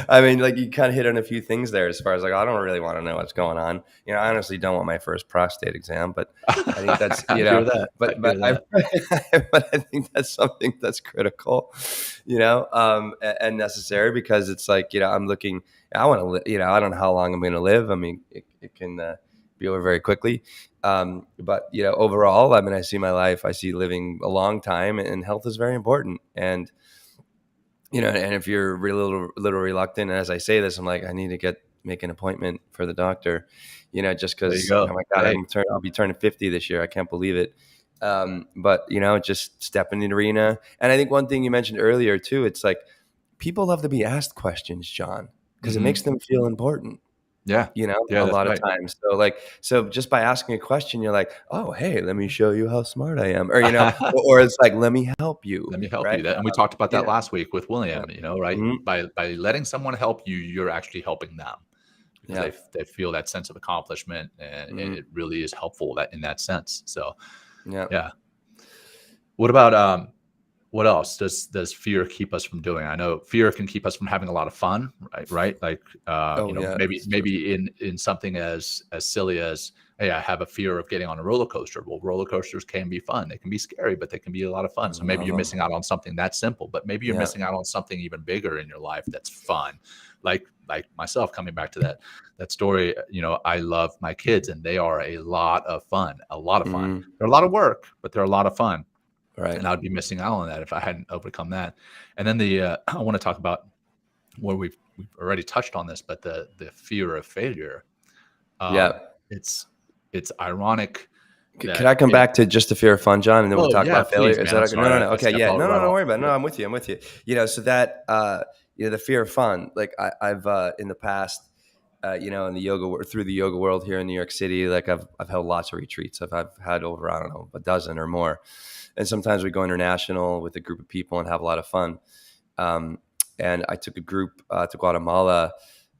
I mean, like you kind of hit on a few things there as far as like, I don't really want to know what's going on. I honestly don't want my first prostate exam, but I think that's, but I think that's something that's critical, and necessary, because it's like, I'm looking, I want to live, I don't know how long I'm going to live. I mean, it can be over very quickly. But overall, I mean, I see my life, I see living a long time, and health is very important. And, and if you're a little reluctant, and as I say this, I'm like, I need to make an appointment for the doctor, just because, oh my God, I'll be turning 50 this year. I can't believe it. But, just step in the arena. And I think one thing you mentioned earlier too, it's like people love to be asked questions, John, because it makes them feel important. Yeah. Yeah, a that's lot of right. times. So just by asking a question, you're like, oh, hey, let me show you how smart I am. Or, or it's like, let me help you. Let me help Right. you. That, and we talked about Yeah. that last week with Yeah. William, right? Mhm. By letting someone help you, you're actually helping them because Yeah. they feel that sense of accomplishment, and Mhm. it really is helpful that in that sense. So Yeah. yeah. What about what else does fear keep us from doing? I know fear can keep us from having a lot of fun, right? Like Oh, yeah. maybe It's true. in something as silly as, hey, I have a fear of getting on a roller coaster. Well, roller coasters can be fun. They can be scary, but they can be a lot of I fun. So maybe love you're them. missing out on something that simple, but maybe you're Yeah. missing out on something even bigger in your life that's fun. Like myself, coming back to that story, I love my kids and they are a lot of fun, a lot of fun. Mhm. They're a lot of work, but they're a lot of fun, Right. and I would be missing out on that if I hadn't overcome that. And then I want to talk about where we've already touched on this, but the fear of failure. Yeah. It's ironic Can I that come back to just the fear of fun, John, and then we'll oh talk yeah, about failure? please, Is man. that I'm okay? No, sorry, no, no. I Okay, stepped yeah, all no, no, right don't off. worry about it. No, Yep. I'm with you. I'm with you. So that the fear of fun. Like I've in the past, in the through the yoga world here in New York City, like I've held lots of retreats. I've had over, I don't know, a dozen or more, and sometimes we go international with a group of people and have a lot of fun. Um, and I took a group to Guatemala.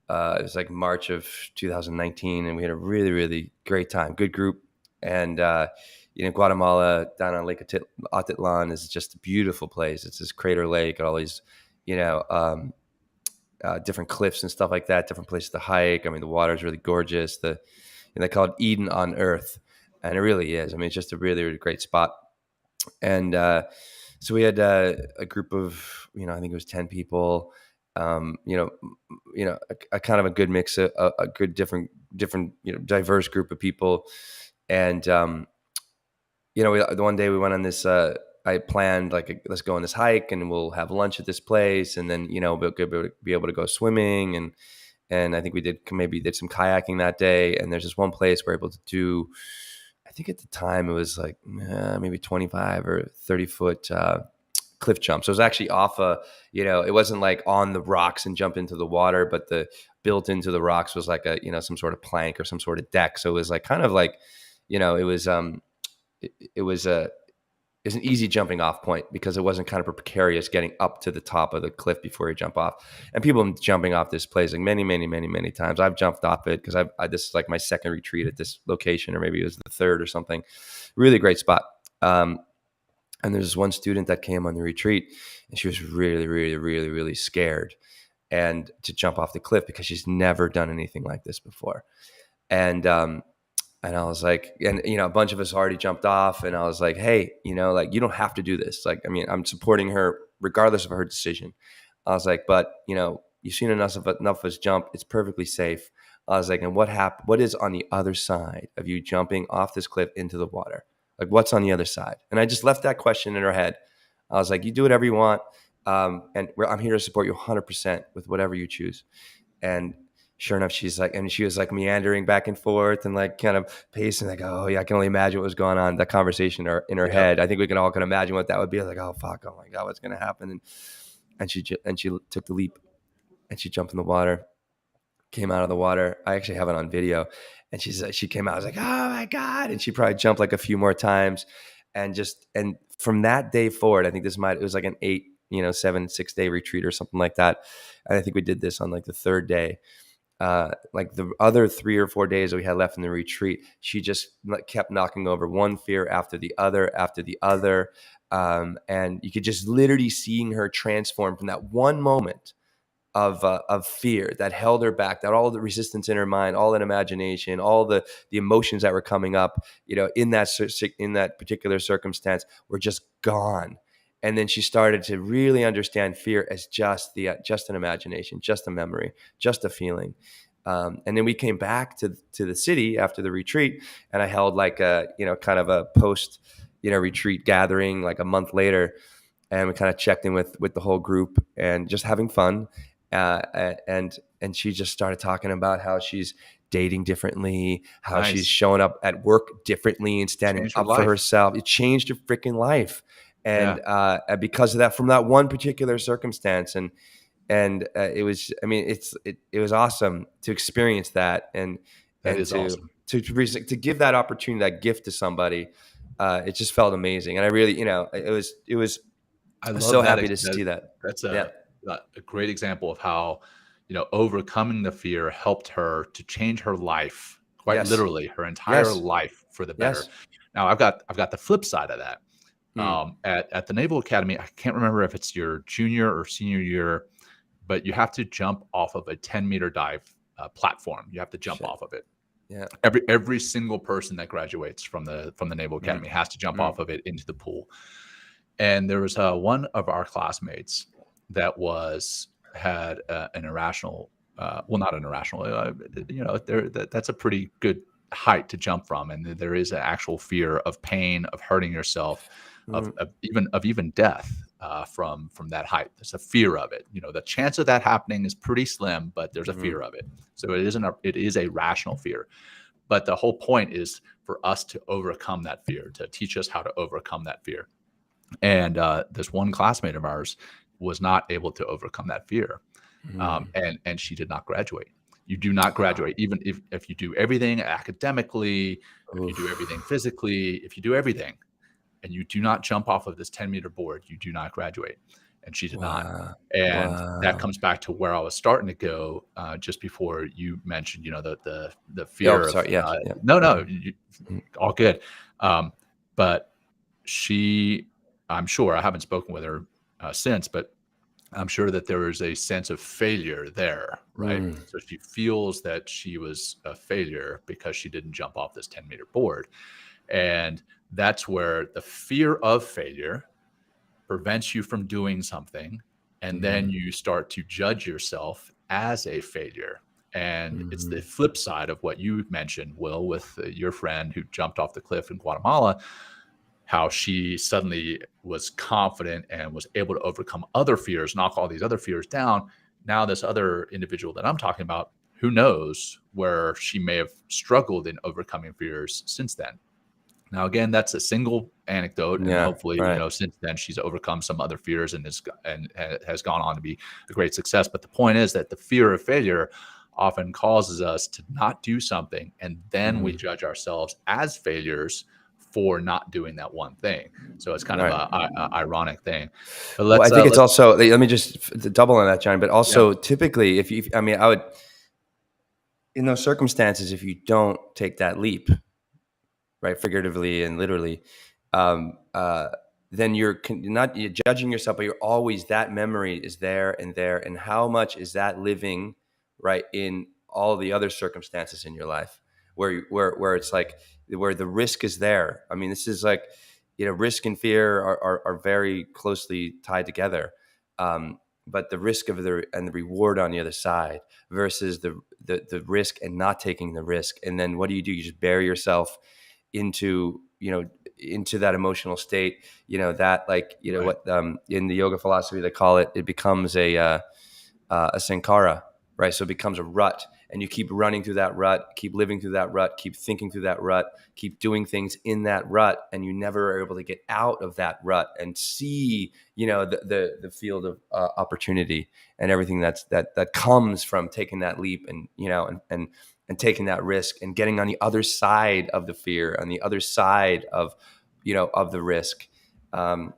It was like March of 2019, and we had a really, really great time. Good group, and Guatemala down on Lake Atitlan is just a beautiful place. It's this crater lake, and all these, you know, um, different cliffs and stuff like that. Different places to hike. I mean, the water is really gorgeous. They call it Eden on Earth, and it really is. I mean, it's just a really, really great spot. And so we had a group of, I think it was 10 people. um, you know, a kind of a good mix, a good different, diverse group of people. And the one day we went on this. I planned like, let's go on this hike, and we'll have lunch at this place, and then we'll be able to go swimming, and I think we did some kayaking that day. And there's this one place we're able to do. I think at the time it was like maybe 25 or 30 foot cliff jump. So it was actually off it wasn't like on the rocks and jump into the water, but the built into the rocks was like some sort of plank or some sort of deck. So it was like kind of like, it was it was a is an easy jumping off point because it wasn't kind of precarious getting up to the top of the cliff before you jump off. And people have been jumping off this place like many, many, many, many times. I've jumped off it because this is like my second retreat at this location, or maybe it was the third or something. Really great spot. And there's this one student that came on the retreat, and she was really, really, really, really scared and to jump off the cliff because she's never done anything like this before. And I was like, and a bunch of us already jumped off, and I was like, hey, like, you don't have to do this. Like, I mean, I'm supporting her regardless of her decision. I was like, but you've seen enough of us jump. It's perfectly safe. I was like, and what is on the other side of you jumping off this cliff into the water? Like, what's on the other side? And I just left that question in her head. I was like, you do whatever you want. And I'm here to support you 100% with whatever you choose. And sure enough, she was like meandering back and forth and like kind of pacing, like, oh yeah, I can only imagine what was going on. That conversation in her head. I think we can all imagine what that would be like. Oh fuck, oh my God, what's going to happen? And she took the leap, and she jumped in the water, came out of the water. I actually have it on video. And she came out, I was like, oh my God. And she probably jumped like a few more times. And from that day forward, I think it was like an 6-day retreat or something like that. And I think we did this on like the third day. Like the other 3 or 4 days that we had left in the retreat, she just kept knocking over one fear after the other. And you could just literally seeing her transform from that one moment of fear that held her back, that all the resistance in her mind, all that imagination, all the emotions that were coming up, in that particular circumstance were just gone. And then she started to really understand fear as just an imagination, just a memory, just a feeling. And then we came back to the city after the retreat, and I held like a kind of a post retreat gathering like a month later, and we kind of checked in with the whole group and just having fun. And she just started talking about how she's dating differently, how she's Nice. showing up at work differently and standing Changed her up for life. herself. It changed her freaking life. And Yeah. because of that, from that one particular circumstance. And And it was, I mean, it was awesome to experience that, and That is to awesome. give that opportunity, that gift to somebody. It just felt amazing, and I really, it was I love so that. happy to see that. That's Yeah. a great example of how, overcoming the fear helped her to change her life, quite Yes. literally, her entire Yes. life for the better. Yes. Now, I've got the flip side of that. Mm. At the Naval Academy, I can't remember if it's your junior or senior year, but you have to jump off of a 10-meter dive platform. You have to jump Shit. off of it. Yeah. Every single person that graduates from the Naval Mm. Academy has to jump Mm. off of it into the pool. And there was one of our classmates that had an irrational, well, not an irrational, that's a pretty good height to jump from, and there is an actual fear of pain, of hurting yourself, Mm. of even death from that height. There's a fear of it. The chance of that happening is pretty slim, but there's a Mm. fear of it. So it is a rational fear. But the whole point is for us to overcome that fear, to teach us how to overcome that fear. And this one classmate of ours was not able to overcome that fear, Mm. and she did not graduate. You do not graduate, even if you do everything academically, if you do everything Oof. physically, if you do everything, and you do not jump off of this 10-meter board, you do not graduate. And she did not. Wow. And that Wow. comes back to where I was starting to go just before you mentioned, the Oh, fear of sorry. Yes. Yeah. no, Mhm. Mm. all good. But she, I'm sure I haven't spoken with her since, but I'm sure that there is a sense of failure there, right? Mm. So she feels that she was a failure because she didn't jump off this 10-meter board. And that's where the fear of failure prevents you from doing something. And then Mhm. you start to judge yourself as a failure. And it's the Mhm. flip side of what you mentioned, Will, with your friend who jumped off the cliff in Guatemala, how she suddenly was confident and was able to overcome other fears, knock all these other fears down. Now, this other individual that I'm talking about, who knows where she may have struggled in overcoming fears since then. Now, again, that's a single anecdote, and Yeah. hopefully, Right. since then she's overcome some other fears and has gone on to be a great success. But the point is that the fear of failure often causes us to not do something, and then we Mhm. judge ourselves as failures for not doing that one thing. So it's kind of Right. a ironic thing. But Well, I think it's let's also, let me just double on that, John, but yeah, also typically if you, I mean, I would, in those circumstances, if you don't take that leap, right, figuratively and literally, um, uh, then you're judging yourself, but you're always, that memory is there and there. And how much is that living, right, in all the other circumstances in your life where it's like, where the risk is there. I mean, this is like, risk and fear are very closely tied together. But the risk of the reward on the other side versus the risk and not taking the risk. And then what do? You just bury yourself into into that emotional state, that, like, right, what, in the yoga philosophy they call it, it becomes a sankara, right? So it becomes a rut, and you keep running through that rut, keep living through that rut, keep thinking through that rut, keep doing things in that rut, and you never are able to get out of that rut and see, the field of opportunity and everything that comes from taking that leap, and and taking that risk and getting on the other side of the fear, on the other side of of the risk. um,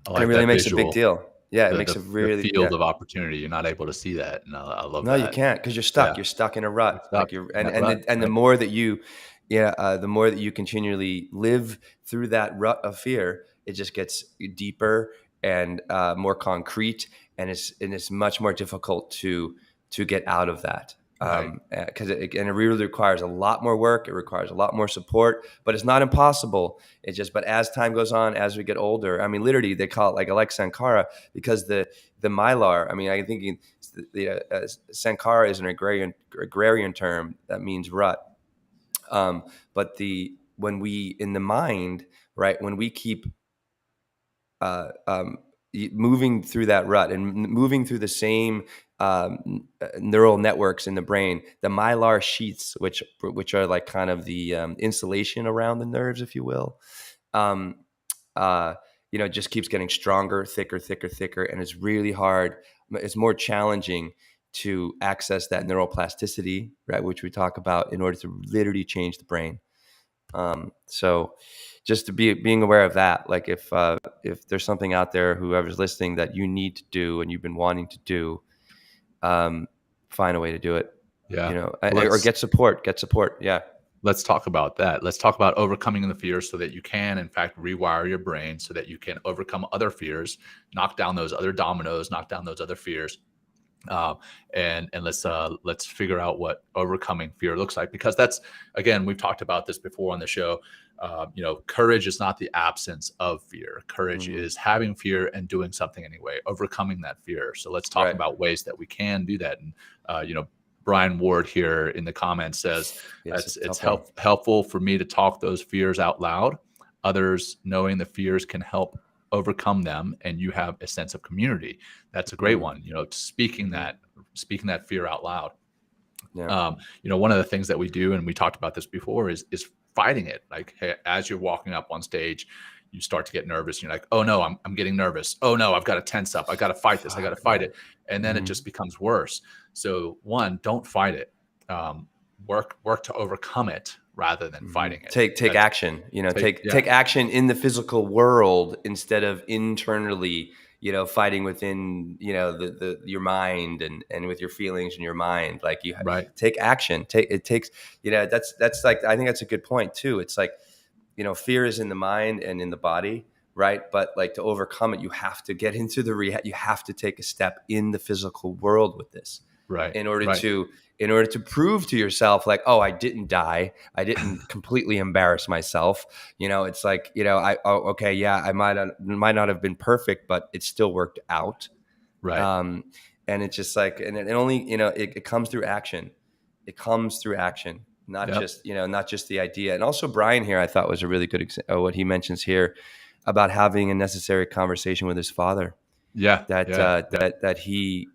I and it like really that makes a big visual. deal. Yeah, it The makes the a the really, yeah. field of opportunity. You're not able to see that, and I love No, you that. can't, because you're Yeah, stuck. You're stuck in a you're rut. stuck Like, you're, in that rut, and the right? more that you, yeah, the more that you continually live through that rut of fear, it just gets deeper and more concrete, and it's much more difficult to get out of that. Right. Because it really requires a lot more work. It requires a lot more support, but it's not impossible. It's just, but as time goes on, as we get older, I mean, literally, they call it like Alex Sankara, because the mylar. I mean, I think the sankara is an agrarian term that means rut. But the when we, in the mind, right, when we keep uh, um, moving through that rut and moving through the same neural networks in the brain, the mylar sheaths, which are like kind of the insulation around the nerves, if you will, um, just keeps getting stronger, thicker, thicker, thicker, and it's really hard. it's more challenging to access that neuroplasticity, right, which we talk about, in order to literally change the brain. So just to being aware of that, like if there's something out there, whoever's listening, that you need to do and you've been wanting to do, find a way to do it, Yeah. or get support. Yeah. Let's talk about that. Let's talk about overcoming the fears so that you can, in fact, rewire your brain so that you can overcome other fears, knock down those other dominoes, knock down those other fears. And let's figure out what overcoming fear looks like, because that's, again, we've talked about this before on the show. Courage is not the absence of fear. Courage is having fear and doing something anyway, overcoming that fear. So let's talk about ways that we can do that. And Brian Ward here in the comments says, Yes, it's helpful for me to talk those fears out loud. Others knowing the fears can help overcome them, and you have a sense of community. That's a great one. Speaking that fear out loud. Yeah. One of the things that we do, and we talked about this before, is fighting it. Like, hey, as you're walking up on stage, you start to get nervous. You're like, oh no, I'm getting nervous. Oh no, I've got to tense up. I got to fight this. I got to fight it. And then it just becomes worse. So one, don't fight it. Work to overcome it rather than fighting it. Take action. Take action in the physical world instead of internally, fighting within, your mind and with your feelings in your mind. Like take action. That's like, I think that's a good point too. It's like, fear is in the mind and in the body, right? But like, to overcome it, you have to get into you have to take a step in the physical world with this, right? In order to prove to yourself, like, oh, I didn't die, I didn't completely embarrass myself. It's like, I might not have been perfect, but it still worked out, right? And it's just like, and it only, it comes through action. It comes through action. Not just the idea. And also Brian here, I thought, was a really good what he mentions here about having a necessary conversation with his father. That he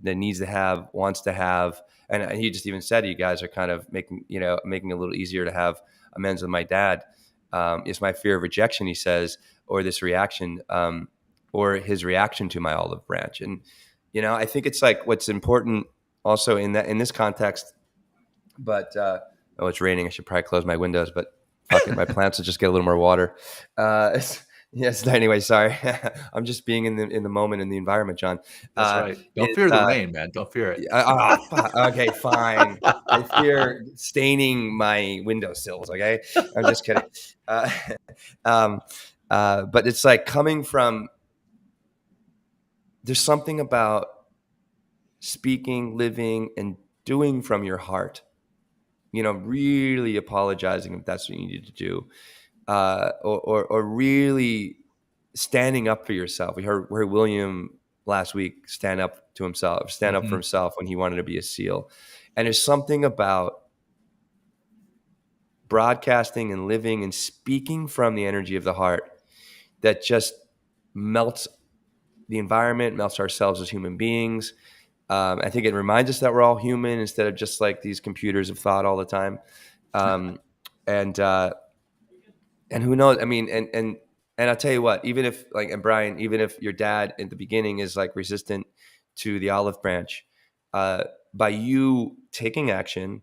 needs to have, wants to have. And he just even said, you guys are kind of making it a little easier to have amends with my dad. It's my fear of rejection, he says, or this reaction, or his reaction to my olive branch. And, I think it's like, what's important also in this context. But it's raining. I should probably close my windows, but fuck it, my plants will just get a little more water. Yes. Anyway, sorry. I'm just being in the moment, in the environment, John. That's right. Don't fear the rain, man. Don't fear it. Okay, fine. I fear staining my windowsills. Okay, I'm just kidding. But it's like coming from. There's something about speaking, living, and doing from your heart. Really apologizing if that's what you need to do, or really standing up for yourself. We heard William last week stand up for himself when he wanted to be a SEAL. And there's something about broadcasting and living and speaking from the energy of the heart that just melts the environment, melts ourselves as human beings. I think it reminds us that we're all human instead of just like these computers of thought all the time. And who knows? I mean, and I'll tell you what, even if Brian, even if your dad in the beginning is like resistant to the olive branch, by you taking action,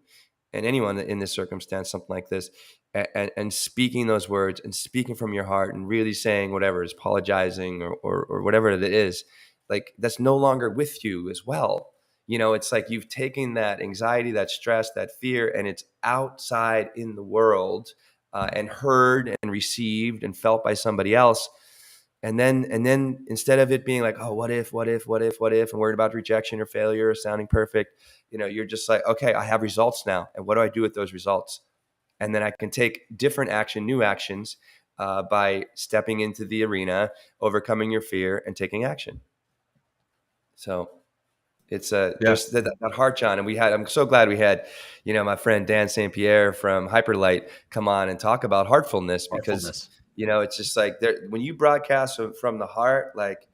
and anyone in this circumstance, something like this, and speaking those words and speaking from your heart and really saying whatever is apologizing or whatever it is, like, that's no longer with you as well. It's like you've taken that anxiety, that stress, that fear, and it's outside in the world, and heard and received and felt by somebody else. And then instead of it being like, oh, what if, and worried about rejection or failure or sounding perfect, you're just like, okay, I have results now. And what do I do with those results? And then I can take different action, new actions, by stepping into the arena, overcoming your fear, and taking action. So it's there's that heart, John. And I'm so glad we had, my friend Dan St. Pierre from Hyperlight come on and talk about heartfulness, because, it's just like when you broadcast from the heart, like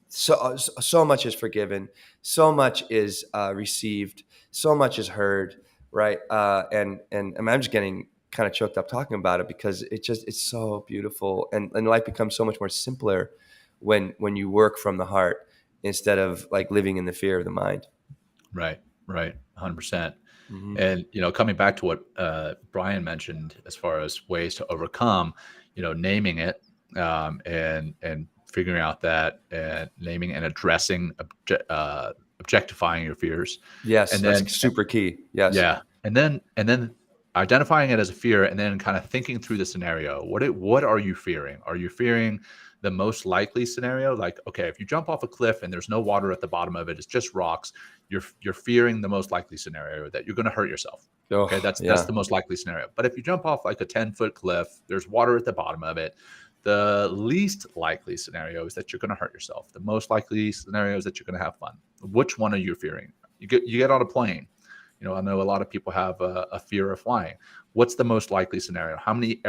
so much is forgiven, so much is received, so much is heard. Right. And I'm just getting kind of choked up talking about it, because it's so beautiful, and life becomes so much more simpler when you work from the heart. instead of like living in the fear of the mind. Right. Right. 100%. Mm-hmm. And, coming back to what Brian mentioned as far as ways to overcome, naming it, and figuring out that, and naming and addressing, objectifying your fears. Yes, And that's then, super key. Yes. yeah. And then identifying it as a fear, and then kind of thinking through the scenario. What are you fearing? Are you fearing the most likely scenario? Like, okay, if you jump off a cliff and there's no water at the bottom of it, it's just rocks. You're fearing the most likely scenario that you're going to hurt yourself. Okay, Oh, that's yeah. the most likely scenario. But if you jump off like a 10-foot cliff, there's water at the bottom of it. The least likely scenario is that you're going to hurt yourself. The most likely scenario is that you're going to have fun. Which one are you fearing? You get on a plane. I know a lot of people have a fear of flying. What's the most likely scenario? How many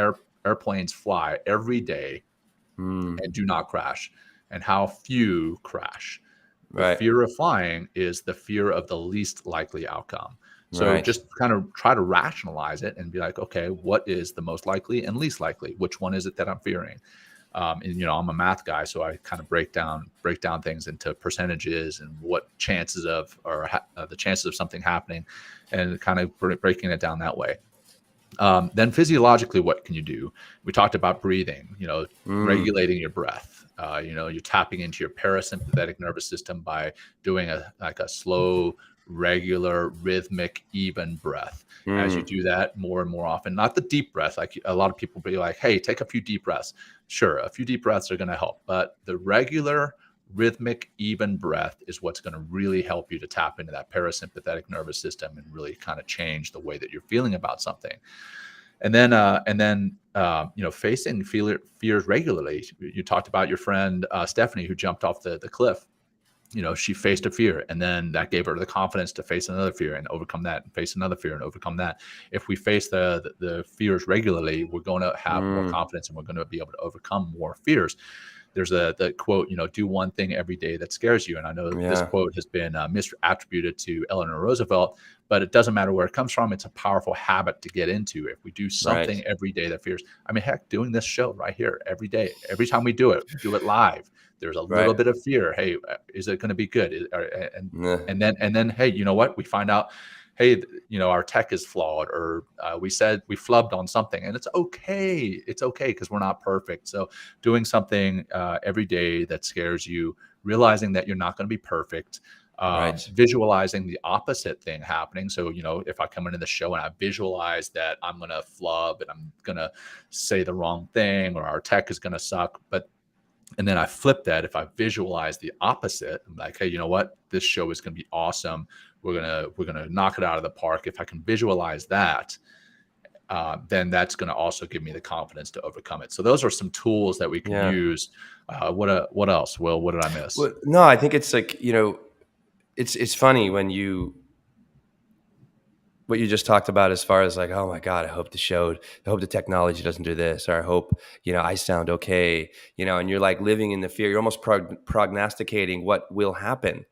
airplanes fly every day Mm, and do not crash? And how few crash? The right. fear of flying is the fear of the least likely outcome. So Right. just kind of try to rationalize it and be like, okay, what is the most likely and least likely? Which one is it that I'm fearing? And I'm a math guy, so I kind of break down things into percentages and what chances of, or the chances of something happening, and kind of breaking it down that way. Then physiologically, what can you do? We talked about breathing, Mm, regulating your breath. You're tapping into your parasympathetic nervous system by doing a slow, regular, rhythmic, even breath. As you mm, do that more and more often, not the deep breath. Like a lot of people be like, hey, take a few deep breaths. Sure, a few deep breaths are going to help, but the regular, rhythmic, even breath is what's going to really help you to tap into that parasympathetic nervous system and really kind of change the way that you're feeling about something. And then facing fears regularly. You talked about your friend Stephanie, who jumped off the cliff. She faced a fear, and then that gave her the confidence to face another fear and overcome that, and face another fear and overcome that. If we face the fears regularly, we're going to have more mm. confidence, and we're going to be able to overcome more fears. There's the quote, do one thing every day that scares you. And I know this Yeah. quote has been misattributed to Eleanor Roosevelt, but it doesn't matter where it comes from. It's a powerful habit to get into. If we do Right. something every day that fears, I mean, heck, doing this show right here every day, every time we do it live, there's a little Right. bit of fear. Hey, is it going to be good? And Yeah. and then hey, you know what? We find out, hey, our tech is flawed, or we said we flubbed on something, and it's okay. It's okay, because we're not perfect. So doing something every day that scares you, realizing that you're not going to be perfect, Right. visualizing the opposite thing happening. So, if I come into the show and I visualize that I'm going to flub and I'm going to say the wrong thing, or our tech is going to suck, and then I flip that. If I visualize the opposite, I'm like, hey, you know what? This show is going to be awesome. We're gonna knock it out of the park. If I can visualize that, then that's going to also give me the confidence to overcome it. So those are some tools that we can Yeah. use. What else? Will, what did I miss? Well, no, I think it's like, it's funny when what you just talked about as far as like, oh my God, I hope the technology doesn't do this, or I hope, I sound okay, and you're like living in the fear. You're almost prognosticating what will happen,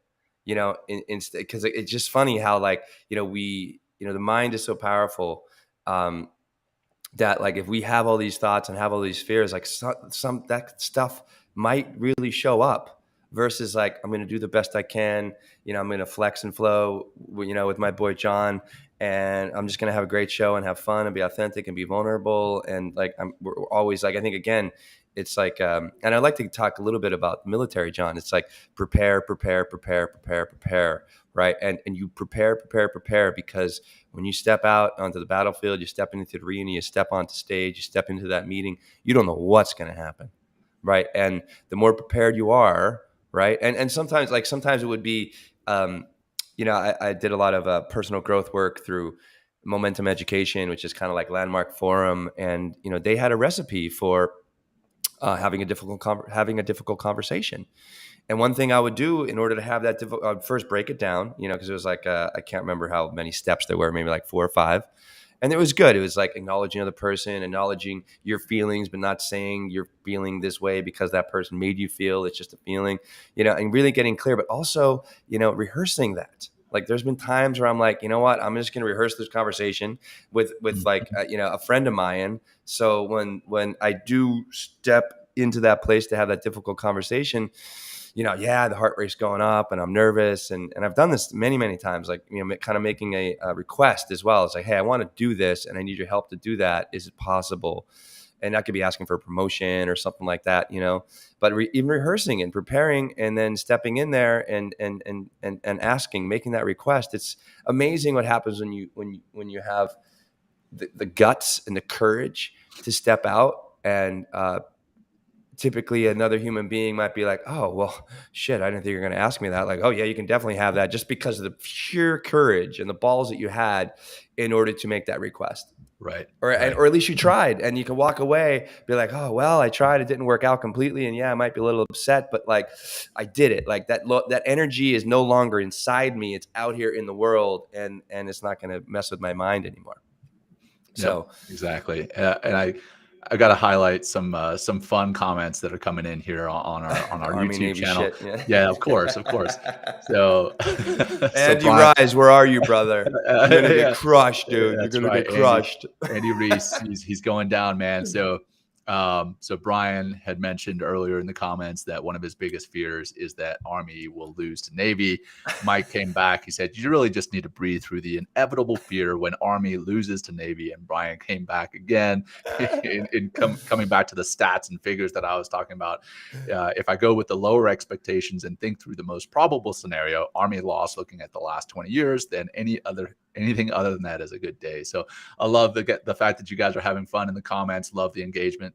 because it's just funny how like, the mind is so powerful. That like if we have all these thoughts and have all these fears, like some that stuff might really show up, versus like I'm going to do the best I can. I'm going to flex and flow, with my boy John, and I'm just going to have a great show and have fun and be authentic and be vulnerable. And like we're always like, I think again, it's like, and I'd like to talk a little bit about the military, John. It's like prepare, prepare, prepare, prepare, prepare, right? And you prepare, prepare, prepare, because when you step out onto the battlefield, you step into the arena, you step onto stage, you step into that meeting, you don't know what's going to happen, right? And the more prepared you are, right? And sometimes it would be, I did a lot of personal growth work through Momentum Education, which is kind of like Landmark Forum, and they had a recipe for having a difficult conversation. And one thing I would do in order to have that, I would first break it down, because it was like, I can't remember how many steps there were, maybe like 4 or 5. And it was good. It was like acknowledging the person, acknowledging your feelings, but not saying you're feeling this way because that person made you feel. It's just a feeling, and really getting clear, but also, rehearsing that. Like there's been times where I'm like, you know what, I'm just going to rehearse this conversation with like, a friend of mine. So when I do step into that place to have that difficult conversation, the heart rate's going up and I'm nervous. And I've done this many, many times, like, kind of making a request as well. It's like, hey, I want to do this and I need your help to do that. Is it possible? And that could be asking for a promotion or something like that, but even rehearsing and preparing and then stepping in there and asking, making that request. It's amazing what happens when you have the guts and the courage to step out. And typically another human being might be like, oh, well, shit, I didn't think you were going to ask me that. Like, oh yeah, you can definitely have that, just because of the sheer courage and the balls that you had in order to make that request. Right. Or at least you tried, and you can walk away, be like, oh, well, I tried. It didn't work out completely. And yeah, I might be a little upset, but like, I did it. Like that energy is no longer inside me. It's out here in the world, and it's not going to mess with my mind anymore. So exactly. And I got to highlight some fun comments that are coming in here on our Army, YouTube Navy channel. shit, Yeah, of course. So, Andy Brian, Rise, where are you, brother? You're gonna get crushed, dude. That's You're gonna right, get crushed. Andy Reese, he's going down, man. So Brian had mentioned earlier in the comments that one of his biggest fears is that Army will lose to Navy. Mike came back. He said, you really just need to breathe through the inevitable fear when Army loses to Navy. And Brian came back again coming back to the stats and figures that I was talking about. If I go with the lower expectations and think through the most probable scenario, Army loss looking at the last 20 years, then anything other than that is a good day. So I love the fact that you guys are having fun in the comments. Love the engagement.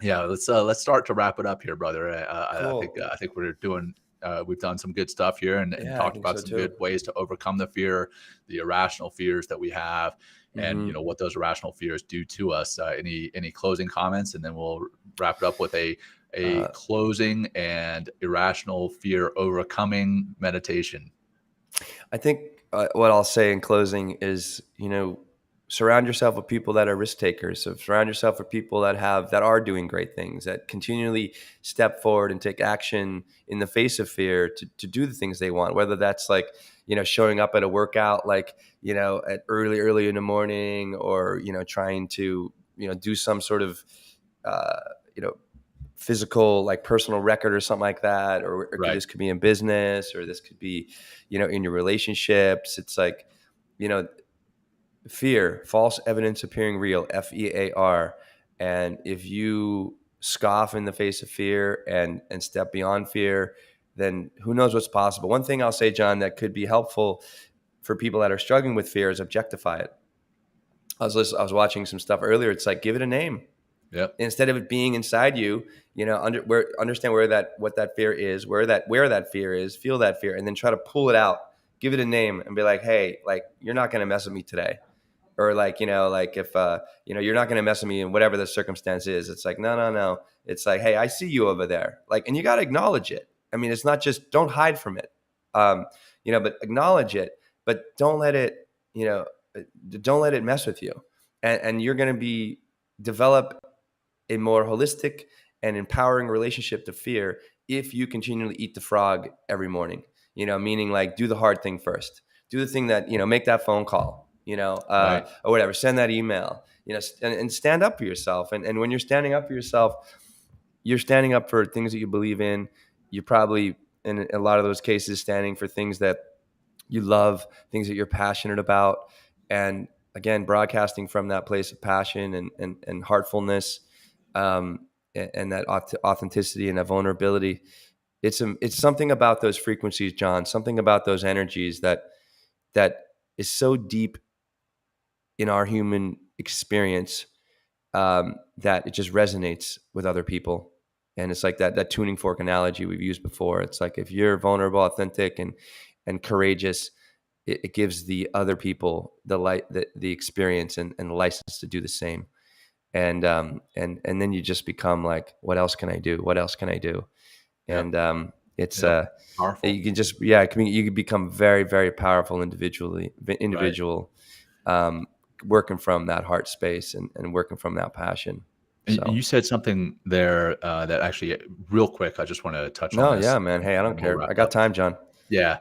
Let's start to wrap it up here, brother. Cool. I think we're doing. We've done some good stuff here and talked about some good ways to overcome the fear, the irrational fears that we have, and what those irrational fears do to us. Any closing comments, and then we'll wrap it up with a closing and irrational fear overcoming meditation. I think what I'll say in closing is, surround yourself with people that are risk takers. So surround yourself with people that are doing great things, that continually step forward and take action in the face of fear to do the things they want. Whether that's like, showing up at a workout, like, at early in the morning, or, trying to, do some sort of, physical, like personal record or something like that, or Right. This could be in business, or this could be, in your relationships. It's like, fear, false evidence appearing real, FEAR. And if you scoff in the face of fear and step beyond fear, then who knows what's possible. One thing I'll say, John, that could be helpful for people that are struggling with fear is objectify it. I was watching some stuff earlier. It's like, give it a name. Yep. Instead of it being inside you, understand what that fear is, where that fear is, feel that fear, and then try to pull it out, give it a name, and be like, hey, like, you're not going to mess with me today. Or like, if, you're not going to mess with me in whatever the circumstance is. It's like, no. It's like, hey, I see you over there. Like, and you got to acknowledge it. I mean, it's not just, don't hide from it, but acknowledge it, but don't let it mess with you. And you're going to develop a more holistic and empowering relationship to fear if you continually eat the frog every morning, meaning like, do the hard thing first, do the thing that, make that phone call, Right. or whatever, send that email, and stand up for yourself. And when you're standing up for yourself, you're standing up for things that you believe in. You're probably, in a lot of those cases, standing for things that you love, things that you're passionate about. And again, broadcasting from that place of passion and heartfulness, and that authenticity and that vulnerability. It's something about those frequencies, John, something about those energies that is so deep in our human experience, that it just resonates with other people. And it's like that tuning fork analogy we've used before. It's like, if you're vulnerable, authentic, and courageous, it gives the other people the experience and the license to do the same. And then you just become like, what else can I do? What else can I do? Yep. And it's Powerful. you can just, you can become very, very powerful individual, working from that heart space and working from that passion. So. You said something there that actually, real quick, I just want to touch on this. No, yeah, man. Hey, I don't care. I got time, John. Yeah.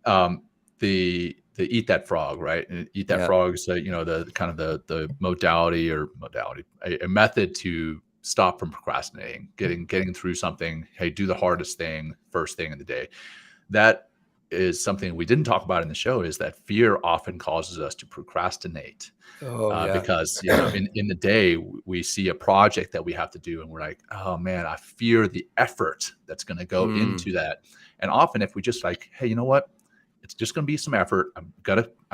The eat that frog, right? And eat that frog is, the kind of the modality, a method to stop from procrastinating, getting through something. Hey, do the hardest thing first thing in the day. That is something we didn't talk about in the show, is that fear often causes us to procrastinate. Oh yeah. Because in the day we see a project that we have to do and we're like, oh man, I fear the effort that's going to go into that. And often if we just like, hey, you know what, it's just going to be some effort, I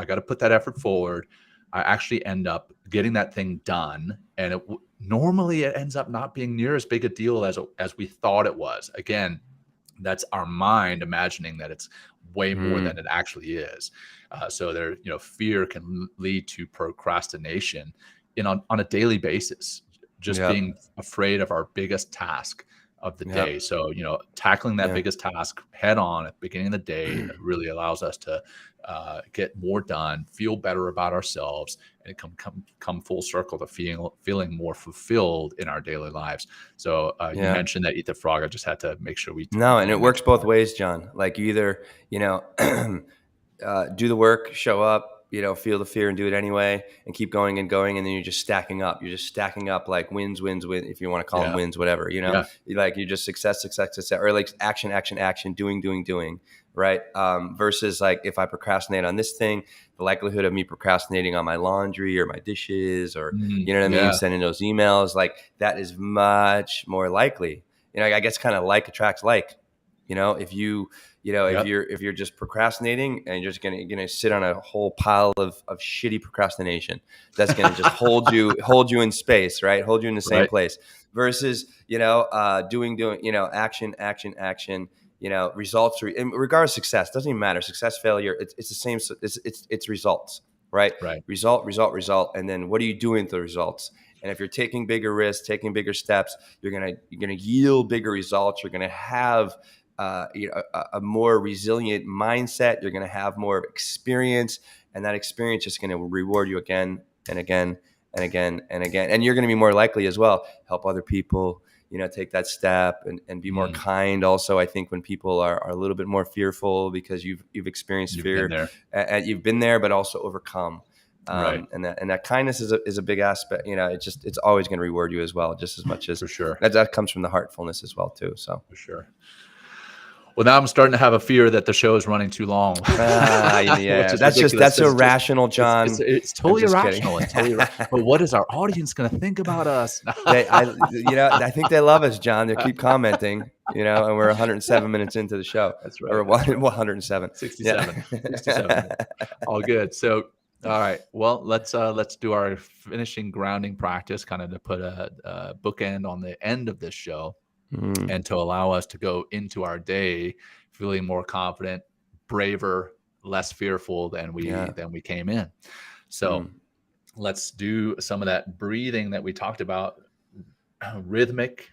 gotta put that effort forward, I actually end up getting that thing done. And normally it ends up not being near as big a deal as we thought it was. Again, that's our mind imagining that it's way more than it actually is. So there, fear can lead to procrastination on a daily basis, just being afraid of our biggest task of the day. So, tackling that biggest task head on at the beginning of the day really allows us to get more done, feel better about ourselves, and come full circle to feeling more fulfilled in our daily lives. So you mentioned that Eat the Frog. I just had to make sure we and it works both ways, John. Like you either, do the work, show up, feel the fear and do it anyway, and keep going and going. And then you're just stacking up. You're just stacking up like wins, if you want to call them wins, whatever, you're just success, or like action, doing, right? Versus like if I procrastinate on this thing, the likelihood of me procrastinating on my laundry or my dishes or, you know what I mean? Sending those emails, like that is much more likely. I guess kind of like attracts like, if if you're just procrastinating and you're just gonna sit on a whole pile of shitty procrastination, that's gonna just hold you in space, right? Hold you in the same place. Versus doing action. Results. Regardless of success, doesn't even matter. Success, failure, it's the same. It's results, right? Result, and then what are you doing with the results? And if you're taking bigger risks, taking bigger steps, you're gonna yield bigger results. You're gonna have a more resilient mindset. You're going to have more experience, and that experience is going to reward you again and again and again and again. And you're going to be more likely as well, help other people, take that step and be more kind. Also, I think when people are a little bit more fearful because you've experienced fear, and you've been there, but also overcome. And that kindness is a big aspect. It's always going to reward you as well, just as much as for sure. That comes from the heartfulness as well too. So for sure. Well, now I'm starting to have a fear that the show is running too long. That's irrational, John. It's totally irrational. It's totally but what is our audience going to think about us? I think they love us, John. They keep commenting, and we're 107 minutes into the show. That's right. Or 107. 67. 67. All good. So, all right. Well, let's do our finishing grounding practice, kind of to put a bookend on the end of this show. And to allow us to go into our day feeling more confident, braver, less fearful than we came in. So let's do some of that breathing that we talked about, rhythmic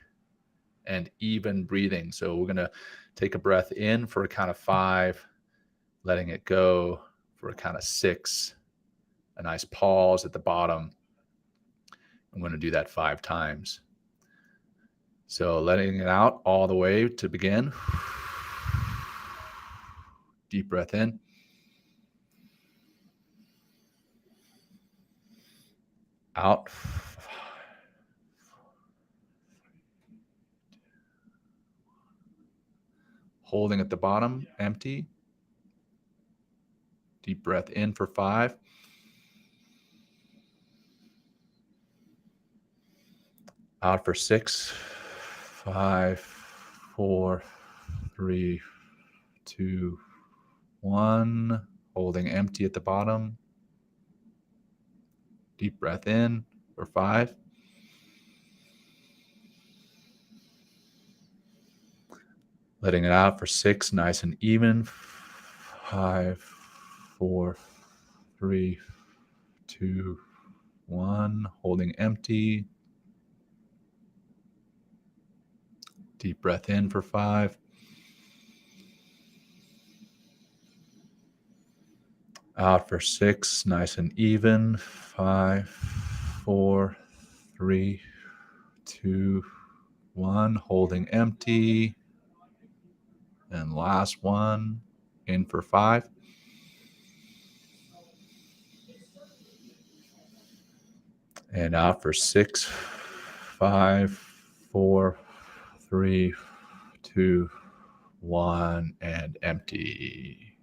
and even breathing. So we're going to take a breath in for a count of 5, letting it go for a count of 6, a nice pause at the bottom. I'm going to do that 5 times. So letting it out all the way to begin. Deep breath in. Out. Holding at the bottom, empty. Deep breath in for 5. Out for 6. 5, 4, 3, 2, 1. Holding empty at the bottom. Deep breath in for 5. Letting it out for 6, nice and even. 5, 4, 3, 2, 1. Holding empty. Deep breath in for 5. Out for 6, nice and even. 5, 4, 3, 2, 1. Holding empty. And last one, in for 5. And out for 6, 5, 4, 3, 2, 1, and empty.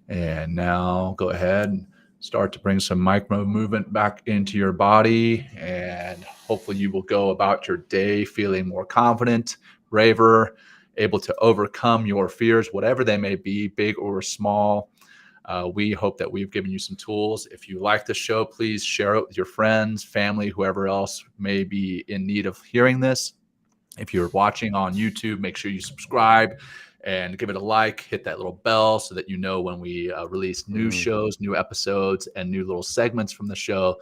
And now go ahead and start to bring some micro movement back into your body. And hopefully you will go about your day feeling more confident, braver, able to overcome your fears, whatever they may be, big or small. We hope that we've given you some tools. If you like the show, please share it with your friends, family, whoever else may be in need of hearing this. If you're watching on YouTube, make sure you subscribe and give it a like, hit that little bell so that you know when we release new shows, new episodes, and new little segments from the show.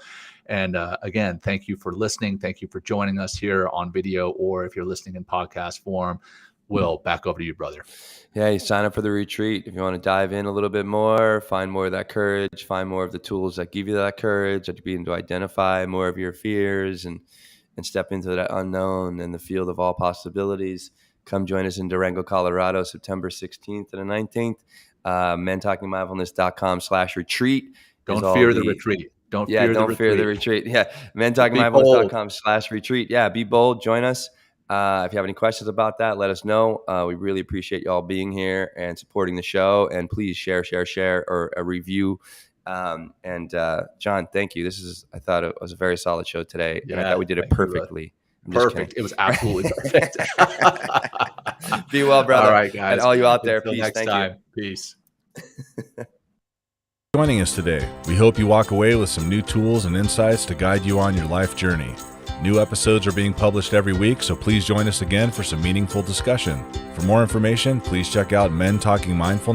And again, thank you for listening. Thank you for joining us here on video, or if you're listening in podcast form. Will, back over to you, brother. Yeah, you sign up for the retreat. If you want to dive in a little bit more, find more of that courage, find more of the tools that give you that courage, that begin to identify more of your fears and step into that unknown and the field of all possibilities. Come join us in Durango, Colorado, September 16th and the 19th. mentalkingmindfulness.com/retreat. Don't fear the retreat. Don't fear the retreat. Yeah, mentalkingmindfulness.com/retreat. Yeah, be bold. Join us. If you have any questions about that, let us know. We really appreciate y'all being here and supporting the show. And please share, or a review. John, thank you. I thought it was a very solid show today. Yeah, and I thought we did it perfectly. Perfect. It was absolutely perfect. Be well, brother. All right, guys. And all you out there, Until peace. next Thank time. you. Peace. Joining us today. We hope you walk away with some new tools and insights to guide you on your life journey. New episodes are being published every week, so please join us again for some meaningful discussion. For more information, please check out Men Talking Mindfulness